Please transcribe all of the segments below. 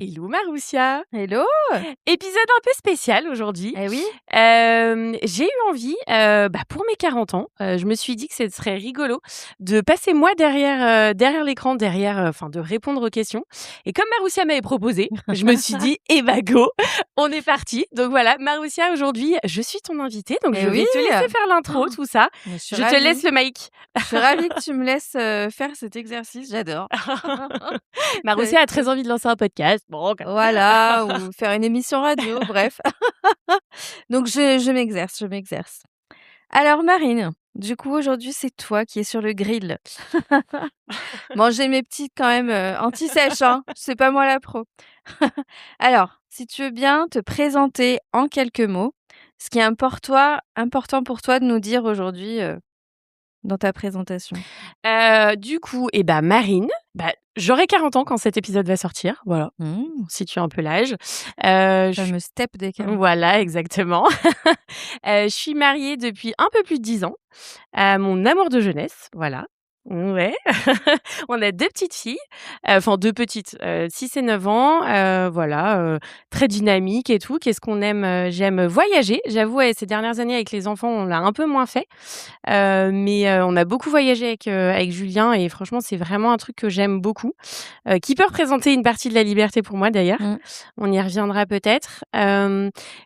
Hello Maroussia, Hello! épisode un peu spécial aujourd'hui. Eh oui. J'ai eu envie, pour mes 40 ans, je me suis dit que ce serait rigolo de passer moi derrière l'écran, de répondre aux questions et comme Maroussia m'avait proposé, je me suis dit: «Eh bah go, on est parti!» Donc voilà, Maroussia, aujourd'hui, je suis ton invitée, donc Eh je oui! vais te laisser faire l'intro, Oh, tout ça. mais je suis Je te laisse ravie. le mic. Je suis ravie que tu me laisses, faire cet exercice, j'adore. C'est Maroussia a cool. très envie de lancer un podcast, bon comme Voilà, ou faire une émission radio, bref. Donc je m'exerce. Alors Marine, du coup, aujourd'hui, c'est toi qui es sur le grill. Bon, j'ai mes petites quand même, anti-sèche, hein, c'est pas moi la pro. Alors, si tu veux bien te présenter en quelques mots, ce qui est important pour toi de nous dire aujourd'hui, dans ta présentation. Du coup, Marine, j'aurai 40 ans quand cet épisode va sortir, voilà, Mmh. pour situer un peu l'âge. Le Je fameux step des 40. Voilà, exactement. Je suis mariée depuis un peu plus de 10 ans à mon amour de jeunesse, voilà. Ouais. On a 2 petites filles, enfin 2 petites, 6 et 9 ans, très dynamiques et tout. Qu'est-ce qu'on aime? J'aime voyager. J'avoue, ces dernières années avec les enfants, on l'a un peu moins fait. On a beaucoup voyagé avec Julien et franchement, c'est vraiment un truc que j'aime beaucoup, qui peut représenter une partie de la liberté pour moi d'ailleurs. Mmh. On y reviendra peut-être.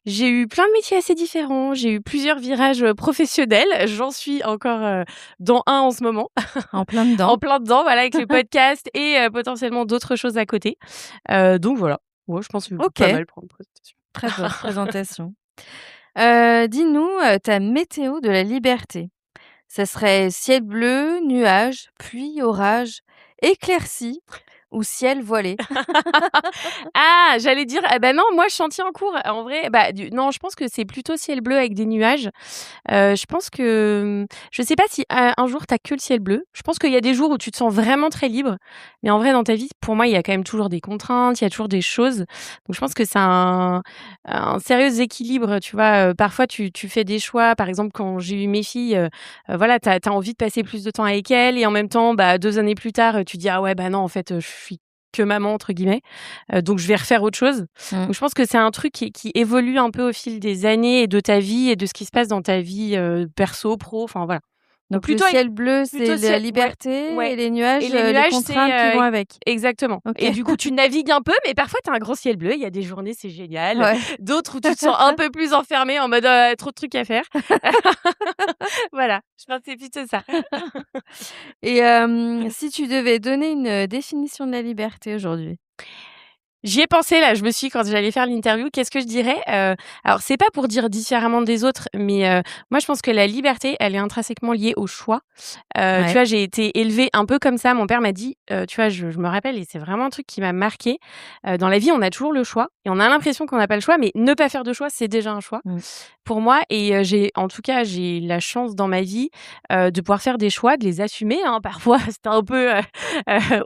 J'ai eu plein de métiers assez différents, j'ai eu plusieurs virages, professionnels. J'en suis encore, dans un en ce moment, En plein dedans. en plein dedans, voilà, avec le podcast et potentiellement d'autres choses à côté. Donc voilà. Ouais, je pense que c'est pas OK, mal pour une présentation. très bonne présentation. Dis-nous, ta météo de la liberté. Ça serait ciel bleu, nuages, pluie, orage, éclaircies ou ciel voilé? Ah, j'allais dire, non, moi, chantier en cours. En vrai, non, je pense que c'est plutôt ciel bleu avec des nuages. Je pense que, je sais pas si un jour tu as que le ciel bleu. Je pense qu'il y a des jours où tu te sens vraiment très libre, mais en vrai dans ta vie, pour moi, il y a quand même toujours des contraintes, il y a toujours des choses. Donc je pense que c'est un sérieux équilibre, tu vois? Parfois tu fais des choix, par exemple quand j'ai eu mes filles, voilà, tu as envie de passer plus de temps avec elles et en même temps, 2 années plus tard, tu dis: «Ah ouais, non, en fait, je suis que maman» entre guillemets, donc je vais refaire autre chose. Mmh. Donc je pense que c'est un truc qui évolue un peu au fil des années et de ta vie et de ce qui se passe dans ta vie, perso, pro, enfin voilà. Donc Donc le plutôt avec ciel bleu, c'est plutôt la ciel ouais, liberté et ouais les et nuages, les les nuages contraintes qui c'est, vont avec? exactement OK. et du coup tu navigues un peu, mais parfois tu as un grand ciel bleu, il y a des journées c'est génial, Ouais. d'autres où tu te sens un peu plus enfermé en mode, trop de trucs à faire. Voilà, je pense que c'est plutôt ça. Et si tu devais donner une, définition de la liberté aujourd'hui? J'y ai pensé là, je me suis dit quand j'allais faire l'interview, qu'est-ce que je dirais? Alors c'est pas pour dire différemment des autres, mais moi je pense que la liberté, elle est intrinsèquement liée au choix. Tu Ouais. vois, j'ai été élevée un peu comme ça. Mon père m'a dit, tu vois, je me rappelle et c'est vraiment un truc qui m'a marquée, dans la vie, on a toujours le choix et on a l'impression qu'on n'a pas le choix, mais ne pas faire de choix, c'est déjà un choix Mmh. pour moi et j'ai la chance dans ma vie, de pouvoir faire des choix, de les assumer, hein. Parfois, c'était un peu,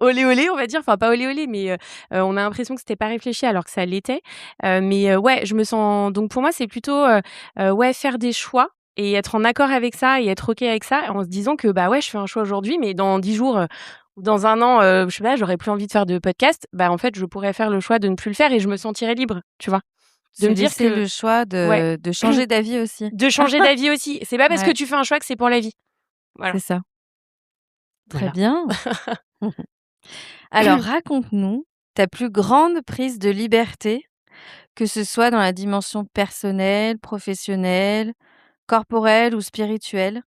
olé olé, on va dire, enfin pas olé olé, mais on a l'impression que c'était pas réfléchi alors que ça l'était. Ouais, je me sens donc pour moi, c'est plutôt, ouais, faire des choix et être en accord avec ça et être OK avec ça, en se disant que, ouais, je fais un choix aujourd'hui, mais dans 10 jours, ou dans 1 an, je sais pas, j'aurais plus envie de faire de podcast, en fait, je pourrais faire le choix de ne plus le faire et je me sentirais libre, tu vois? De Se me dire laisser que le choix ouais, de changer d'avis aussi. de changer d'avis aussi. C'est pas parce que Ouais, tu fais un choix que c'est pour la vie. c'est Voilà, ça. Très voilà. bien. Alors raconte-nous ta plus grande prise de liberté, que ce soit dans la dimension personnelle, professionnelle, corporelle ou spirituelle?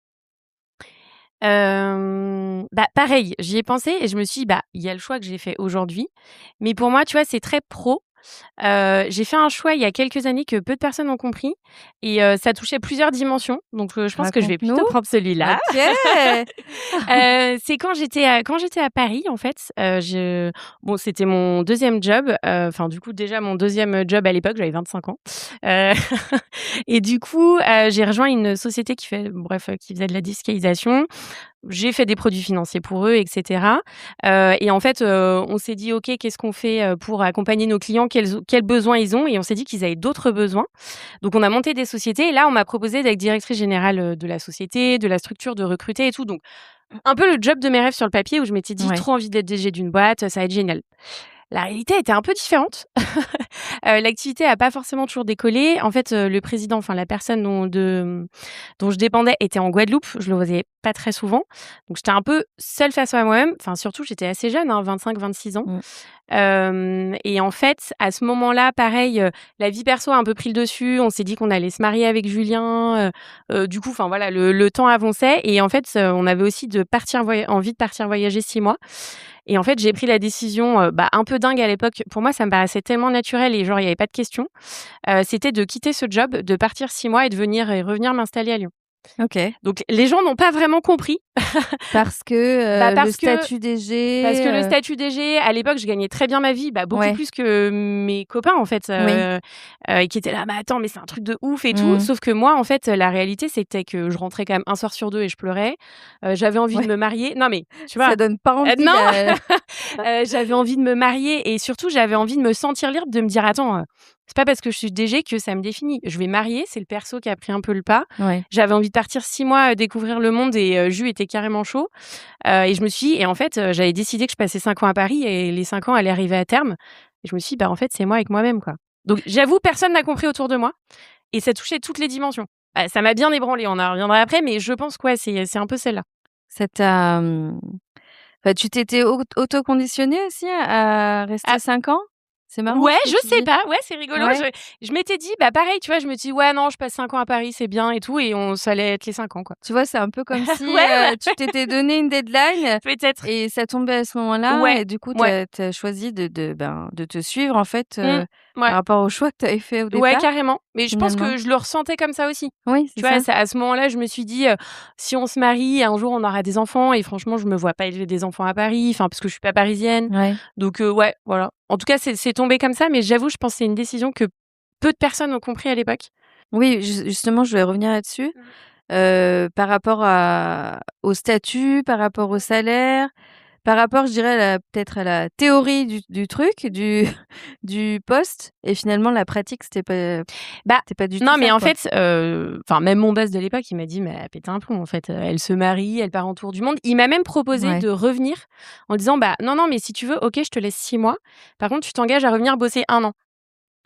Pareil, j'y ai pensé et je me suis dit: il y a le choix que j'ai fait aujourd'hui, mais pour moi, tu vois, c'est très pro. J'ai fait un choix il y a quelques années que peu de personnes ont compris et ça touchait plusieurs dimensions, donc je pense que je vais Raconte-nous. plutôt prendre celui-là. OK! C'est quand j'étais à Paris, en fait, c'était mon deuxième job, enfin, du coup, déjà mon deuxième job à l'époque, j'avais 25 ans, heu et du coup, j'ai rejoint une société qui faisait de la digitalisation. J'ai fait des produits financiers pour eux et cetera, et en fait, on s'est dit: «OK, qu'est-ce qu'on fait, pour accompagner nos clients? Quels besoins ils ont?» Et on s'est dit qu'ils avaient d'autres besoins. Donc on a monté des sociétés et là, on m'a proposé d'être directrice générale, de la société, de la structure, de recruter et tout. Donc un peu le job de mes rêves sur le papier où je m'étais dit: Ouais. «Trop envie d'être DG d'une boîte, ça va être génial». La réalité était un peu différente. L'activité a pas forcément toujours décollé. En fait, le président, enfin la personne dont je dépendais était en Guadeloupe. Je le voyais pas très souvent. Donc j'étais un peu seule face à moi-même. Enfin surtout, j'étais assez jeune, hein, 25-26 ans. Mmh. Et en fait, à ce moment-là, pareil, la vie perso a un peu pris le dessus. On s'est dit qu'on allait se marier avec Julien. Du coup, enfin voilà, le temps avançait et en fait, on avait aussi envie de partir voyager 6 mois. Et en fait, j'ai pris la décision, un peu dingue à l'époque. Pour moi, ça me paraissait tellement naturel et genre il y avait pas de question. C'était de quitter ce job, de partir 6 mois et de venir et revenir m'installer à Lyon. OK. Donc les gens n'ont pas vraiment compris. Parce que, le Parce que statut Parce que DG, le statut DG, à l'époque, je gagnais très bien ma vie, beaucoup ouais, plus que mes copains en fait, oui. et qui étaient là: «Mais attends, mais c'est un truc de ouf et tout». Mmh. Sauf que moi, en fait, la réalité, c'était que je rentrais quand même un soir sur 2 et je pleurais. J'avais envie de Ouais, me marier. Non mais tu vois? ça donne pas envie Non! là. J'avais envie de me marier et surtout, j'avais envie de me sentir libre, de me dire: «Attends, c'est pas parce que je suis DG que ça me définit. Je vais marier». C'est le perso qui a pris un peu le pas. Ouais. J'avais envie de partir 6 mois, découvrir le monde et Jus était carrément chaud. Et je me suis dit et en fait, j'avais décidé que je passais 5 ans à Paris et les 5 ans allaient arriver à terme et je me suis dit: «Bah, en fait, c'est moi avec moi-même, quoi». Donc j'avoue, personne n'a compris autour de moi et ça touchait toutes les dimensions. Ça m'a bien ébranlée, on en reviendra après, mais je pense que ouais, c'est un peu celle-là. Ça t'a, bah, tu t'étais auto-conditionnée aussi à rester Ah 5 ans? C'est marrant ouais, ce que je tu sais dis. pas, ouais, c'est rigolo. Ouais. Je m'étais dit, bah, pareil, tu vois, je me dis: «Ouais, non, je passe 5 ans à Paris, c'est bien et tout» et ça allait être les 5 ans, quoi. Tu vois, c'est un peu comme si, Ouais, bah, tu t'étais donné une deadline peut-être. et ça tombait à ce moment-là Ouais, et du coup, tu ouais. as choisi de te suivre en fait, Mmh. par Ouais. rapport au choix que tu avais fait au Ouais, départ, carrément. Mais je pense finalement. que je le ressentais comme ça aussi. Oui, c'est Tu vois, ça. c'est à ce moment-là, je me suis dit, «Si on se marie, un jour, on aura des enfants» et franchement, je me vois pas élever des enfants à Paris, enfin, parce que je suis pas parisienne. Ouais. Donc ouais, voilà. En tout cas, c'est tombé comme ça, mais j'avoue, je pense que c'est une décision que peu de personnes ont compris à l'époque. Oui, justement, je voulais revenir là-dessus, Mmh. par rapport au statut, par rapport au salaire, par rapport, je dirais, peut-être à la théorie du truc, du du poste et finalement la pratique, Bah, c'était pas du tout non, mais ça, en quoi. fait, enfin, même mon boss de l'époque, il m'a dit: «Mais elle a pété un plomb, en fait, elle se marie, elle part en tour du monde». Il m'a même proposé Ouais. de revenir en disant: «Bah, non, non, mais si tu veux, OK, je te laisse 6 mois. Par contre, tu t'engages à revenir bosser 1 an».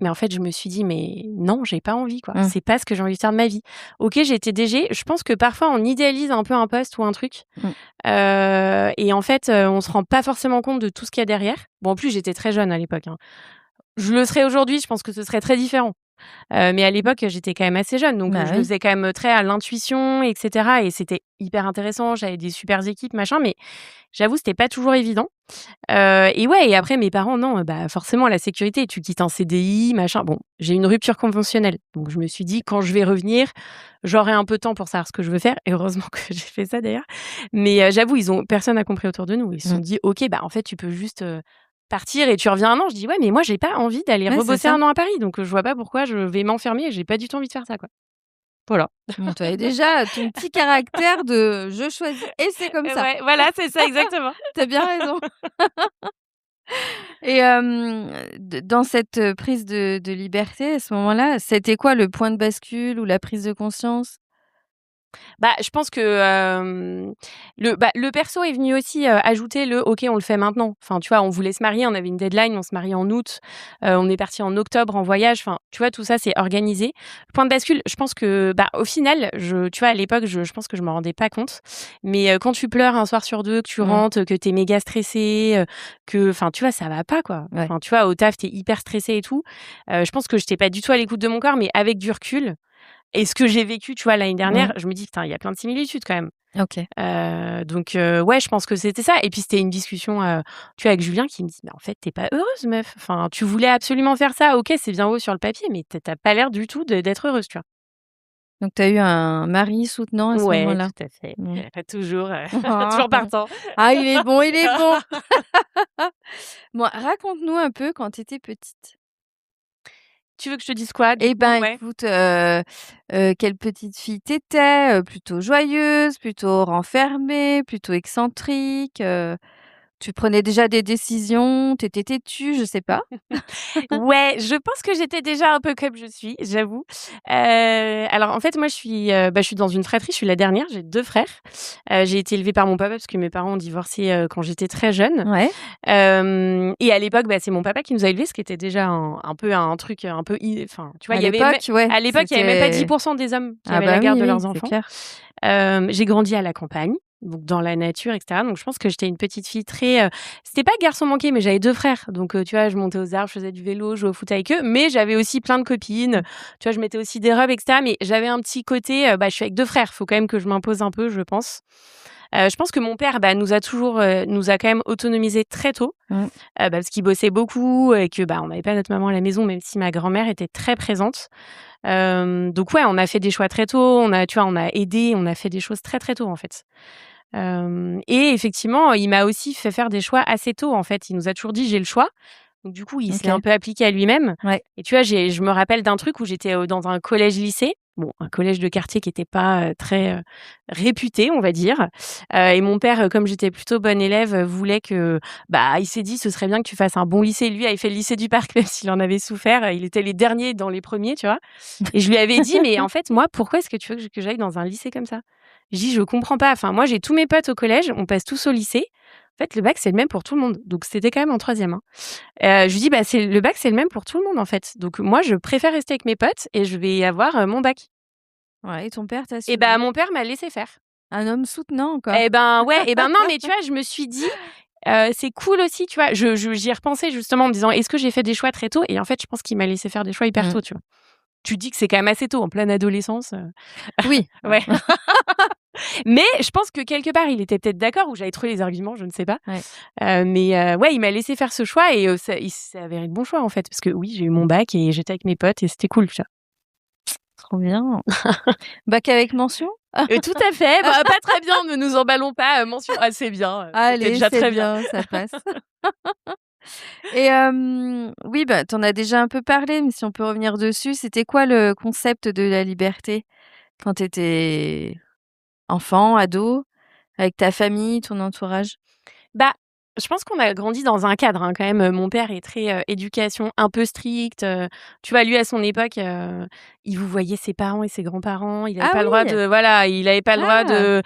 Mais en fait, je me suis dit: «Mais non, j'ai pas envie, quoi. Mmh. C'est pas ce que j'ai envie de faire de ma vie». OK, j'étais DG. Je pense que parfois, on idéalise un peu un poste ou un truc, Mmh. et en fait, on se rend pas forcément compte de tout ce qu'il y a derrière. Bon, en plus, j'étais très jeune à l'époque, hein. Je le serais aujourd'hui, je pense que ce serait très différent. Mais à l'époque, j'étais quand même assez jeune, donc Bah, je le oui. faisais quand même très à l'intuition et cetera et c'était hyper intéressant. J'avais des supers équipes, machin, mais j'avoue, c'était pas toujours évident. Et ouais et après mes parents, non, bah, forcément la sécurité, tu quittes un CDI, machin. Bon, j'ai eu une rupture conventionnelle, donc je me suis dit: «Quand je vais revenir, j'aurai un peu de temps pour savoir ce que je veux faire» et heureusement que j'ai fait ça d'ailleurs. Mais j'avoue, personne n'a compris autour de nous. Ils se sont Mmh. dit: «OK, bah, en fait, tu peux juste, partir et tu reviens 1 an». Je dis: «Ouais, mais moi j'ai pas envie d'aller Ouais, c'est rebosser ça. 1 an à Paris, donc je vois pas pourquoi je vais m'enfermer, j'ai pas du tout envie de faire ça, quoi». Voilà. Bon, tu avais déjà ton petit caractère de: «Je choisis et c'est comme ça». Ouais, voilà, c'est ça exactement. Tu as bien raison et dans cette, prise de liberté à ce moment-là, c'était quoi le point de bascule ou la prise de conscience? Bah, je pense que, le perso est venu aussi, ajouter le: «OK, on le fait maintenant». Enfin, tu vois, on voulait se marier, on avait une deadline, on se marie en août, on est parti en octobre en voyage. Enfin, tu vois, tout ça, c'est organisé. Le point de bascule, je pense que, bah, au final, tu vois, à l'époque, je pense que je m'en rendais pas compte. Mais, quand tu pleures un soir sur 2, que tu Mmh. rentres, que tu es méga stressé, enfin, tu vois, ça va pas, quoi. Ouais. Enfin, tu vois, au taf, tu es hyper stressé et tout. Je pense que j'étais pas du tout à l'écoute de mon corps, mais avec du recul, et ce que j'ai vécu, tu vois, l'année Mmh. dernière, je me dis: «Putain, il y a plein de similitudes quand même». OK. Donc ouais, je pense que c'était ça et puis c'était une discussion, tu vois, avec Julien qui me dit: «Mais en fait, tu es pas heureuse meuf. Enfin, tu voulais absolument faire ça. OK, c'est bien beau sur le papier, mais tu as pas l'air du tout d'être heureuse», tu vois? Donc tu as eu un mari soutenant à ce Ouais, moment-là? tout à fait. Mmh. Toujours, toujours partant. Ah, il est bon, il est bon! Bon, raconte-nous un peu quand tu étais petite. Tu veux que je te dise quoi, du Eh coup? ben, Ouais. écoute, quelle petite fille tu étais? Plutôt joyeuse, plutôt renfermée, plutôt excentrique? Tu prenais déjà des décisions, tu étais têtue, je sais pas? Ouais, je pense que j'étais déjà un peu comme je suis, j'avoue. Alors en fait, moi je suis dans une fratrie, je suis la dernière, j'ai 2 frères. J'ai été élevée par mon papa parce que mes parents ont divorcé, quand j'étais très jeune. Ouais. Et à l'époque, c'est mon papa qui nous a élevés, ce qui était déjà un peu un truc, un peu enfin, tu vois, À il y avait mé l'époque, ouais, à l'époque, il y avait même pas c'était 10 % des hommes qui ah avaient la bah, garde oui, de oui, leurs c'est enfants. clair. J'ai grandi à la campagne, donc dans la nature et cetera. Donc je pense que j'étais une petite fille très, c'était pas garçon manqué, mais j'avais 2 frères. Donc tu vois, je montais aux arbres, je faisais du vélo, je jouais au foot avec eux, mais j'avais aussi plein de copines. Tu vois, je mettais aussi des robes et cetera, mais j'avais un petit côté, je suis avec 2 frères, faut quand même que je m'impose un peu, je pense. Je pense que mon père, nous a quand même autonomisés très tôt, Mmh. parce qu'il bossait beaucoup et que, on n'avait pas notre maman à la maison, même si ma grand-mère était très présente. Donc ouais, on a fait des choix très tôt, on a aidé, on a fait des choses très, très tôt, en fait. Et effectivement, il m'a aussi fait faire des choix assez tôt, en fait. Il nous a toujours dit: «J'ai le choix». Donc du coup, il s'est un OK. peu appliqué à lui-même Ouais. et tu vois, je me rappelle d'un truc où j'étais, dans un collège-lycée, bon, un collège de quartier qui était pas, très, réputé, on va dire, et mon père, comme j'étais plutôt bonne élève, voulait que il s'est dit: «Ce serait bien que tu fasses un bon lycée». Lui avait fait le lycée du Parc, même s'il en avait souffert, il était les derniers dans les premiers, tu vois? Et je lui avais dit: «Mais en fait, moi, pourquoi est-ce que tu veux que j'aille dans un lycée comme ça?» Je dis: «Je comprends pas. Enfin, moi, j'ai tous mes potes au collège, on passe tous au lycée. En fait, le bac, c'est le même pour tout le monde». Donc c'était quand même en troisième, hein. Je lui dis: c'est le bac, c'est le même pour tout le monde, en fait. Donc moi, je préfère rester avec mes potes et je vais avoir, mon bac». Ouais et ton père t'a Et suivi? mon père m'a laissé faire. Un homme soutenant, quoi. Ouais, non, mais tu vois, je me suis dit, c'est cool aussi, tu vois? J'y ai repensé justement en me disant: «Est-ce que j'ai fait des choix très tôt?» Et en fait, je pense qu'il m'a laissé faire des choix hyper Mmh. tôt, tu vois? Tu te dis que c'est quand même assez tôt, en pleine adolescence, Oui. ouais. Mais je pense que quelque part, il était peut-être d'accord ou j'avais trouvé les arguments, je ne sais pas. Ouais. Ouais, il m'a laissé faire ce choix et il s'est avéré le bon choix, en fait. Parce que oui, j'ai eu mon bac et j'étais avec mes potes et c'était cool, tu vois? Trop bien. Bac avec mention? Tout à fait, pas très bien, ne nous emballons pas, mention assez bien, c'était Allez, déjà c'est très bien. bien, ça passe. Et oui, tu en as déjà un peu parlé, mais si on peut revenir dessus, c'était quoi le concept de la liberté quand tu étais enfant, ado, avec ta famille, ton entourage? Bah, je pense qu'on a grandi dans un cadre, hein, quand même. Mon père est très, éducation un peu stricte, tu vois? Lui, à son époque, il vous voyait ses parents et ses grands-parents. Il avait Ah pas le droit oui! de voilà, il avait pas le droit Ah! de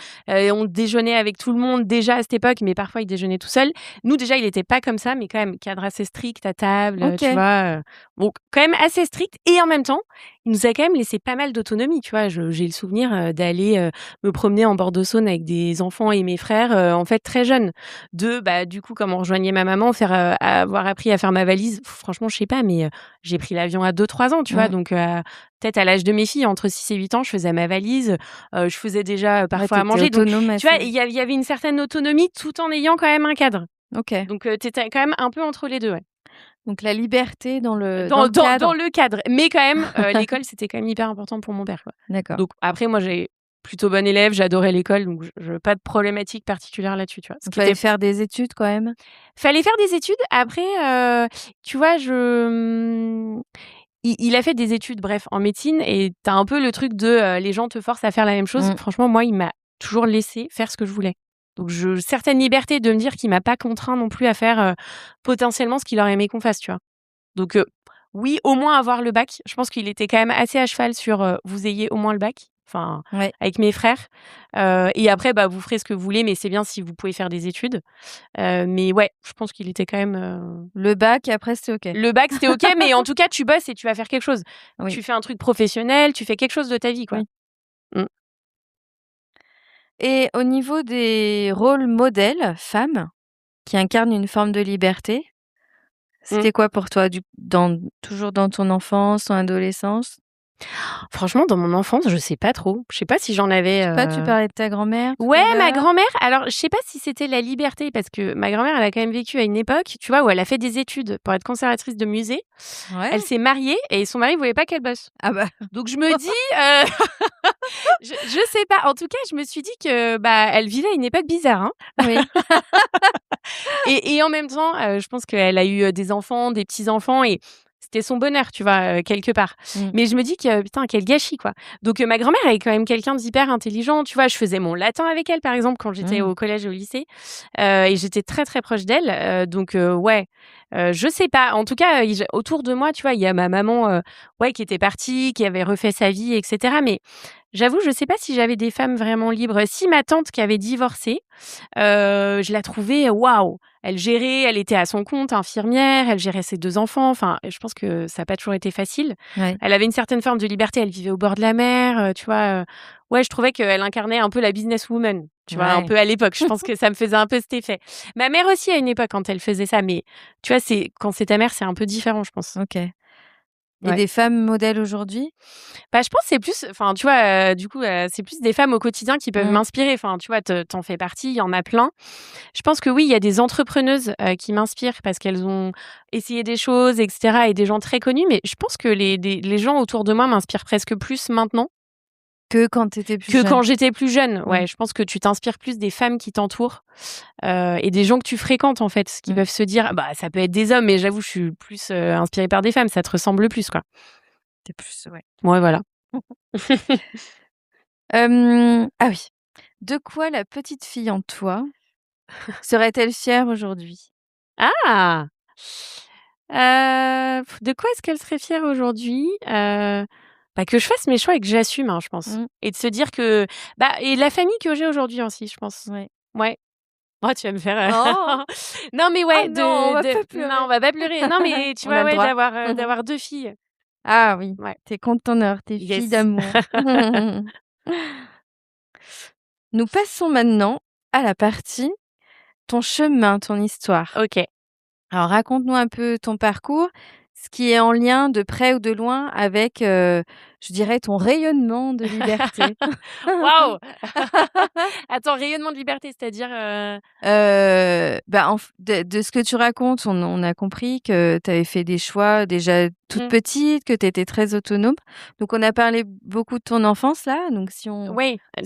on déjeunait avec tout le monde déjà à cette époque, mais parfois il déjeunait tout seul. Nous, déjà, il était pas comme ça, mais quand même cadre assez strict à table, tu OK. vois? Donc quand même assez strict et en même temps, il nous a quand même laissé pas mal d'autonomie, tu vois? J'ai le souvenir, d'aller, me promener en bord de Saône avec des enfants et mes frères, en fait, très jeunes. Du coup, comme on rejoignait ma maman, avoir appris à faire ma valise, franchement, je sais pas, mais j'ai pris l'avion à 2-3 ans, tu vois? Mmh. Donc peut-être à l'âge de mes filles, entre 6 et 8 ans, je faisais ma valise, je faisais déjà, Ouais, parfois tu à étais manger. Donc autonome tu vois, assez il y avait une certaine autonomie tout en ayant quand même un cadre. OK. Donc tu étais quand même un peu entre les 2, ouais. Donc la liberté dans le Dans cadre. le cadre, mais quand même, l'école, c'était quand même hyper important pour mon père, quoi. D'accord. Donc après, moi, j'ai plutôt bonne élève, j'adorais l'école, donc je pas de problématique particulière là-dessus, tu vois? Ce Donc qui fallait était faire des études quand même? Fallait faire des études. Après, tu vois, il a fait des études, bref, en médecine et tu as un peu le truc de, les gens te forcent à faire la même chose. Mmh. Franchement, moi, il m'a toujours laissé faire ce que je voulais. Donc certaine liberté de me dire qu'il m'a pas contraint non plus à faire, potentiellement ce qu'il aurait aimé qu'on fasse, tu vois? Donc oui, au moins avoir le bac. Je pense qu'il était quand même assez à cheval sur, vous ayez au moins le bac, enfin, Ouais. avec mes frères, et après, vous ferez ce que vous voulez, mais c'est bien si vous pouvez faire des études. Mais ouais, je pense qu'il était quand même, Le bac et après c'est OK? le bac, c'était OK, mais en tout cas, tu bosses et tu vas faire quelque chose. Oui. Tu fais un truc professionnel, tu fais quelque chose de ta vie, quoi. Oui. Mmh. Et au niveau des rôles modèles femmes qui incarnent une forme de liberté, Mmh. c'était quoi pour toi toujours dans ton enfance, ton adolescence? Franchement, dans mon enfance, je sais pas trop. Je sais pas si j'en avais, Je sais pas, tu parlais de ta grand-mère tout Ouais, à ma l'heure. grand-mère, alors je sais pas si c'était la liberté parce que ma grand-mère, elle a quand même vécu à une époque, tu vois, où elle a fait des études pour être conservatrice de musée. Elle Ouais. s'est mariée et son mari voulait pas qu'elle bosse. Ah bah, Donc je me dis, je sais pas. En tout cas, je me suis dit que, elle vivait à une époque bizarre, hein. oui. Et en même temps, je pense qu'elle a eu, des enfants, des petits-enfants et c'était son bonheur, tu vois, quelque part. Mais je me dis que putain, quel gâchis, quoi. Donc ma grand-mère, elle est quand même quelqu'un d'hyper intelligent, tu vois. Je faisais mon latin avec elle, par exemple, quand j'étais au collège et au lycée. Et j'étais très, très proche d'elle. Donc ouais, je sais pas. En tout cas, autour de moi, tu vois, il y a ma maman, ouais, qui était partie, qui avait refait sa vie, etc. Mais j'avoue, je sais pas si j'avais des femmes vraiment libres. Si ma tante qui avait divorcé, je la trouvais waouh! Elle gérait, elle était à son compte, infirmière, elle gérait ses 2 enfants. Enfin, je pense que ça a pas toujours été facile. Ouais. Elle avait une certaine forme de liberté, elle vivait au bord de la mer, tu vois? Ouais, je trouvais qu'elle incarnait un peu la businesswoman, tu vois? Un Ouais. peu à l'époque. Je pense que ça me faisait un peu cet effet. Ma mère aussi à une époque quand elle faisait ça, mais tu vois, quand c'est ta mère, c'est un peu différent, je pense. OK. Et Ouais. des femmes modèles aujourd'hui? Bah, je pense que c'est plus enfin, tu vois, du coup, c'est plus des femmes au quotidien qui peuvent m'inspirer. Enfin, tu vois, t'en fais partie, il y en a plein. Je pense que oui, il y a des entrepreneuses, qui m'inspirent parce qu'elles ont essayé des choses et cetera et des gens très connus, mais je pense que les gens autour de moi m'inspirent presque plus maintenant Que quand tu étais plus que jeune? quand j'étais plus jeune. Ouais, Mmh. je pense que tu t'inspires plus des femmes qui t'entourent, et des gens que tu fréquentes, en fait, qui Mmh. peuvent se dire bah, ça peut être des hommes, mais j'avoue, je suis plus, inspirée par des femmes. Ça te ressemble plus, quoi. Tu plus ouais. Ouais, voilà. Ah oui. De quoi la petite fille en toi serait-elle fière aujourd'hui? Ah! De quoi est-ce qu'elle serait fière aujourd'hui? Bah, que je fasse mes choix et que j'assume, hein, je pense. Mmh. Et de se dire que bah et la famille que j'ai aujourd'hui aussi, je pense. Ouais. Ouais. Oh, tu vas me faire, Oh! non, mais Oh ouais, non, on va pas non, pleurer. on va pas pleurer. Non, mais tu On a vois, le ouais, droit. d'avoir 2 filles. Ah oui, Ouais. tu es contre ton heure, tu es fille Yes. d'amour. Nous passons maintenant à la partie ton chemin, ton histoire. OK. Alors raconte-nous un peu ton parcours, ce qui est en lien de près ou de loin avec, je dirais ton rayonnement de liberté. Waouh! Attends, rayonnement de liberté, c'est-à-dire, Bah, de ce que tu racontes, on a compris que tu avais fait des choix déjà toute mmh, petite, que tu étais très autonome. Donc on a parlé beaucoup de ton enfance là, donc ouais, si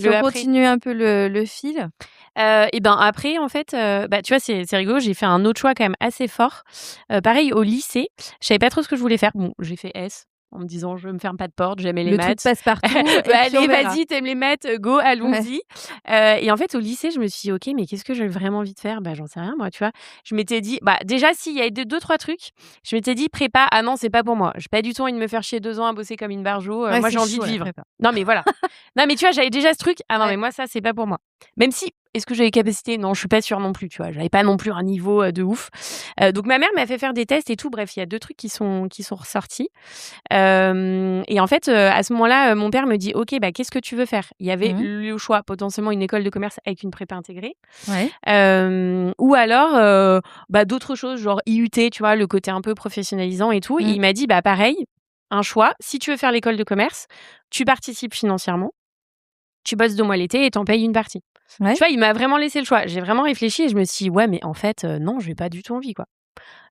le on après. continue un peu le fil. Et ben, après, en fait, bah, tu vois, c'est rigolo, j'ai fait un autre choix quand même assez fort. Pareil au lycée, je savais pas trop ce que je voulais faire. Bon, j'ai fait S en me disant: «Je me ferme pas de porte, j'aimais les Le truc maths». passe-partout et Bah, puis on allez, verra. vas-y, tu aimes les maths, go, Ouais. allons-y. Et en fait, au lycée, je me suis dit: «OK, mais qu'est-ce que j'ai vraiment envie de faire?» Bah, j'en sais rien moi, tu vois? Je m'étais dit bah, déjà si, il y a 2-3 trucs. Je m'étais dit: «Prépa, ah non, c'est pas pour moi. J'ai pas du tout envie de me faire chier 2 ans à bosser comme une barjo, Ouais, moi c'est j'ai envie de chaud la vivre». prépa. Non, mais voilà. Non, mais tu vois, j'avais déjà ce truc: «Ah non, Ouais. mais moi ça, c'est pas pour moi». Même si, est-ce que j'ai les capacités? Non, je suis pas sûre non plus, tu vois? J'avais pas non plus un niveau, de ouf. Donc ma mère m'a fait faire des tests et tout. Bref, il y a 2 trucs qui sont ressortis. Et en fait, à ce moment-là, mon père me dit: «OK, bah, qu'est-ce que tu veux faire?» Il y avait Mmh. le choix, potentiellement une école de commerce avec une prépa intégrée, Ouais. ou alors, bah, d'autres choses, genre IUT, tu vois? Le côté un peu professionnalisant et tout. Et Mmh. il m'a dit: «Bah, pareil, un choix, si tu veux faire l'école de commerce, tu participes financièrement, tu bosses 2 mois l'été et tu en payes une partie». Tu Ouais. vois? Il m'a vraiment laissé le choix. J'ai vraiment réfléchi et je me suis dit: «Ouais, mais en fait, non, j'ai pas du tout envie, quoi».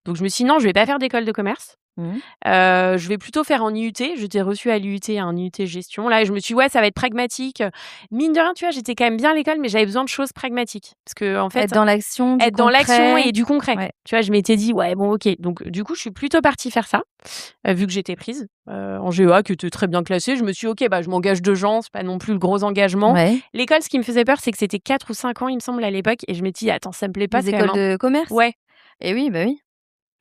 Donc je me suis dit: «Non, je vais pas faire d'école de commerce». Mmh. Je vais plutôt faire en IUT. J'étais reçue à l'IUT, un IUT gestion. Là, je me suis dit: «Ouais, ça va être pragmatique». Mine de rien, tu vois, j'étais quand même bien à l'école, mais j'avais besoin de choses pragmatiques. Parce qu'en Être fait, dans l'action, du être dans l'action concret. et du concret. Ouais. Tu vois, je m'étais dit: «Ouais, bon, OK». Donc du coup, je suis plutôt partie faire ça, vu que j'étais prise, en GEA qui était très bien classée. Je me suis dit: «OK, bah, je m'engage 2 ans, c'est pas non plus le gros engagement». Ouais. L'école, ce qui me faisait peur, c'est que c'était 4 ou 5 ans, il me semble, à l'époque et je m'étais dit: «Attends, ça me plaît pas Les quand même, écoles hein». de commerce? Ouais. Et oui, bah oui.